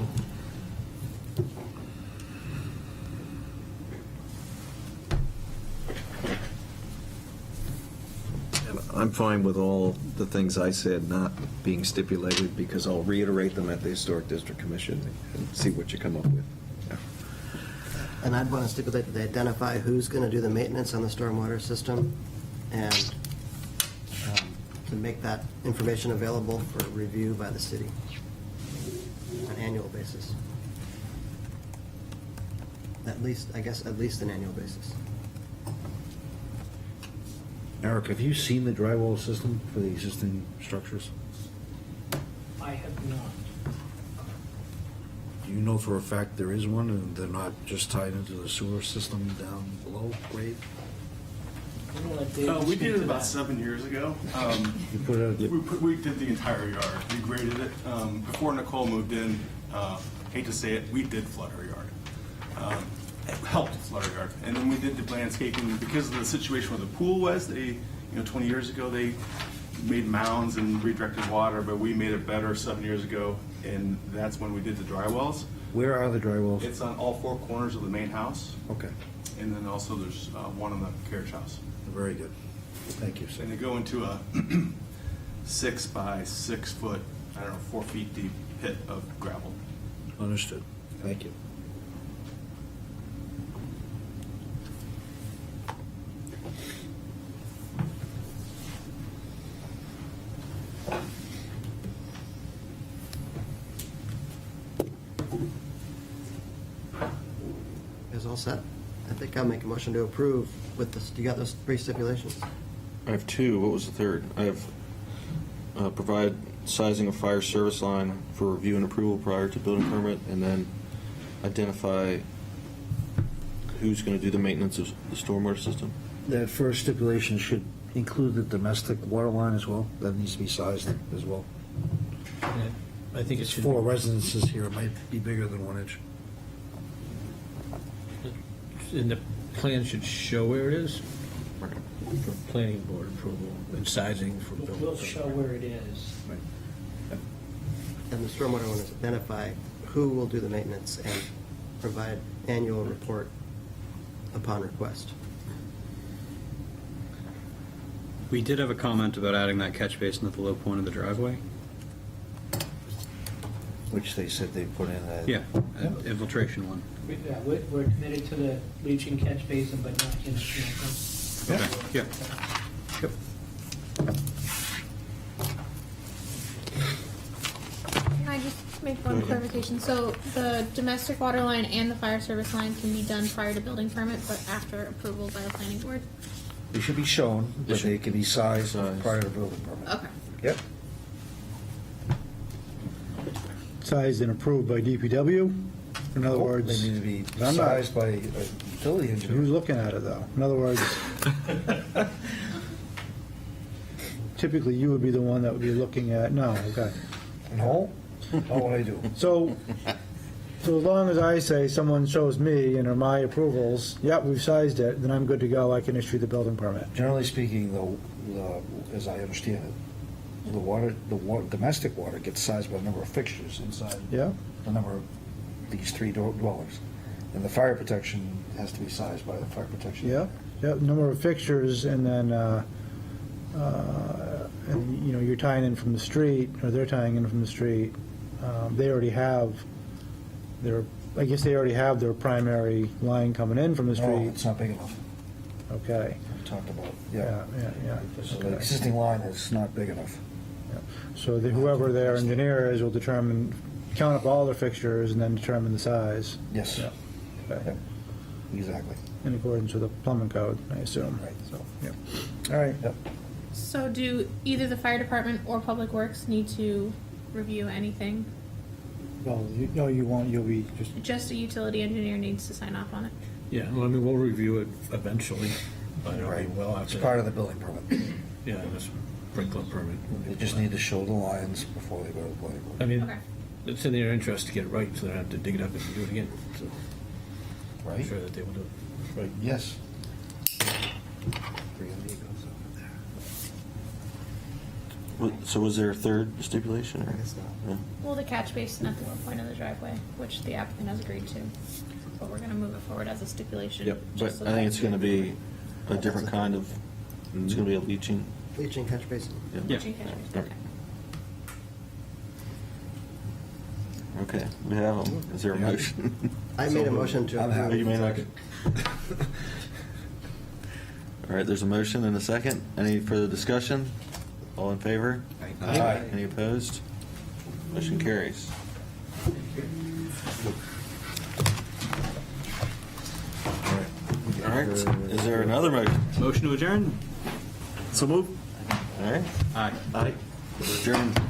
And I'm fine with all the things I said not being stipulated, because I'll reiterate them at the Historic District Commission and see what you come up with. And I'd want to stipulate that they identify who's going to do the maintenance on the stormwater system, and to make that information available for review by the city on an annual basis. At least, I guess, at least an annual basis. Eric, have you seen the drywall system for the existing structures? I have not. Do you know for a fact there is one, and they're not just tied into the sewer system down below grade? We did it about 7 years ago. You put a, We did the entire yard. We graded it. Before Nicole moved in, hate to say it, we did flood her yard. It helped flood her yard. And then we did the landscaping because of the situation where the pool was. 20 years ago, they made mounds and redirected water, but we made it better 7 years ago, and that's when we did the dry wells. where are the drywalls? It's on all four corners of the main house, Okay, and then also there's one in the carriage house. very good. Thank you, sir. And they go into a 6 by 6 foot, 4 feet deep pit of gravel. Understood. Thank you. Is all set? I think I'll make a motion to approve with this. You got those three stipulations? I have two. What was the third? I have provide sizing of fire service line for review and approval prior to building permit, and then identify who's going to do the maintenance of the stormwater system. That first stipulation should include the domestic water line as well. That needs to be sized as well. I think it It's should. 4 residences here. It might be bigger than 1 inch. And the plan should show where it is for planning board approval and sizing for building. We'll show where it is. And the stormwater one is identify who will do the maintenance and provide annual report upon request. We did have a comment about adding that catch basin at the low point of the driveway. Which they said they put in a... Yeah, infiltration one. We're committed to the leaching catch basin, but not in the Okay, yeah. Yep. Can I just make one clarification? So the domestic water line and the fire service line can be done prior to building permit, but after approval by the planning board? They should be shown, but they can be sized prior to building permit. Okay. Yep. Sized and approved by DPW? In other They words, need to be I'm not- sized by a utility engineer. who's looking at it, though? In other words, typically, you would be the one that would be looking at, no, okay. No? How would I do? So as long as I say someone shows me and are my approvals, yep, we've sized it, then I'm good to go, I can issue the building permit. Generally speaking, though, as I understand it, the domestic water gets sized by the number of fixtures inside. Yeah. The number of these 3 dwellings. And the fire protection has to be sized by the fire protection. Yeah, number of fixtures, and then, and, you're tying in from the street, or they're tying in from the street. They already have I guess they already have their primary line coming in from the No, street. it's not big enough. Okay. I'm talking about, Yeah. So the Okay. existing line is not big enough. So whoever their engineer is will determine count up all the fixtures and then determine the size. Yes. Yeah. Okay. Exactly. In accordance with the plumbing code, I assume. Right. So, yeah. All right. Yep. So do either the fire department or public works need to review anything? Well, no, you won't, you'll be just, Just a utility engineer needs to sign off on it. Yeah, well, I mean, we'll review it eventually, but it'll be well It's after. part of that. the building permit. Yeah, this sprinkler permit. They just need to show the lines before they go to the planning board. I mean, Okay. it's in their interest to get it right, so they don't have to dig it up and do it again, so. I'm Right? sure that they will do it, right? Yes. So was there a third stipulation? Or? Yeah. Well, the catch basin at the one point of the driveway, which the applicant has agreed to. But we're gonna move it forward as a stipulation. Yep, but just so I think that- it's gonna be a different kind of, it's gonna be a leaching. Leaching catch basin. Yeah. Leaching catch basin, okay. Okay, we have them. Is there a motion? I made a motion to I'm approve. Oh, you made a All right, there's a motion and a second. Any further discussion? All in favor? Aye. Any opposed? Motion carries. All right, is there another motion? Motion to adjourn? So move. All right, Aye. adjourned.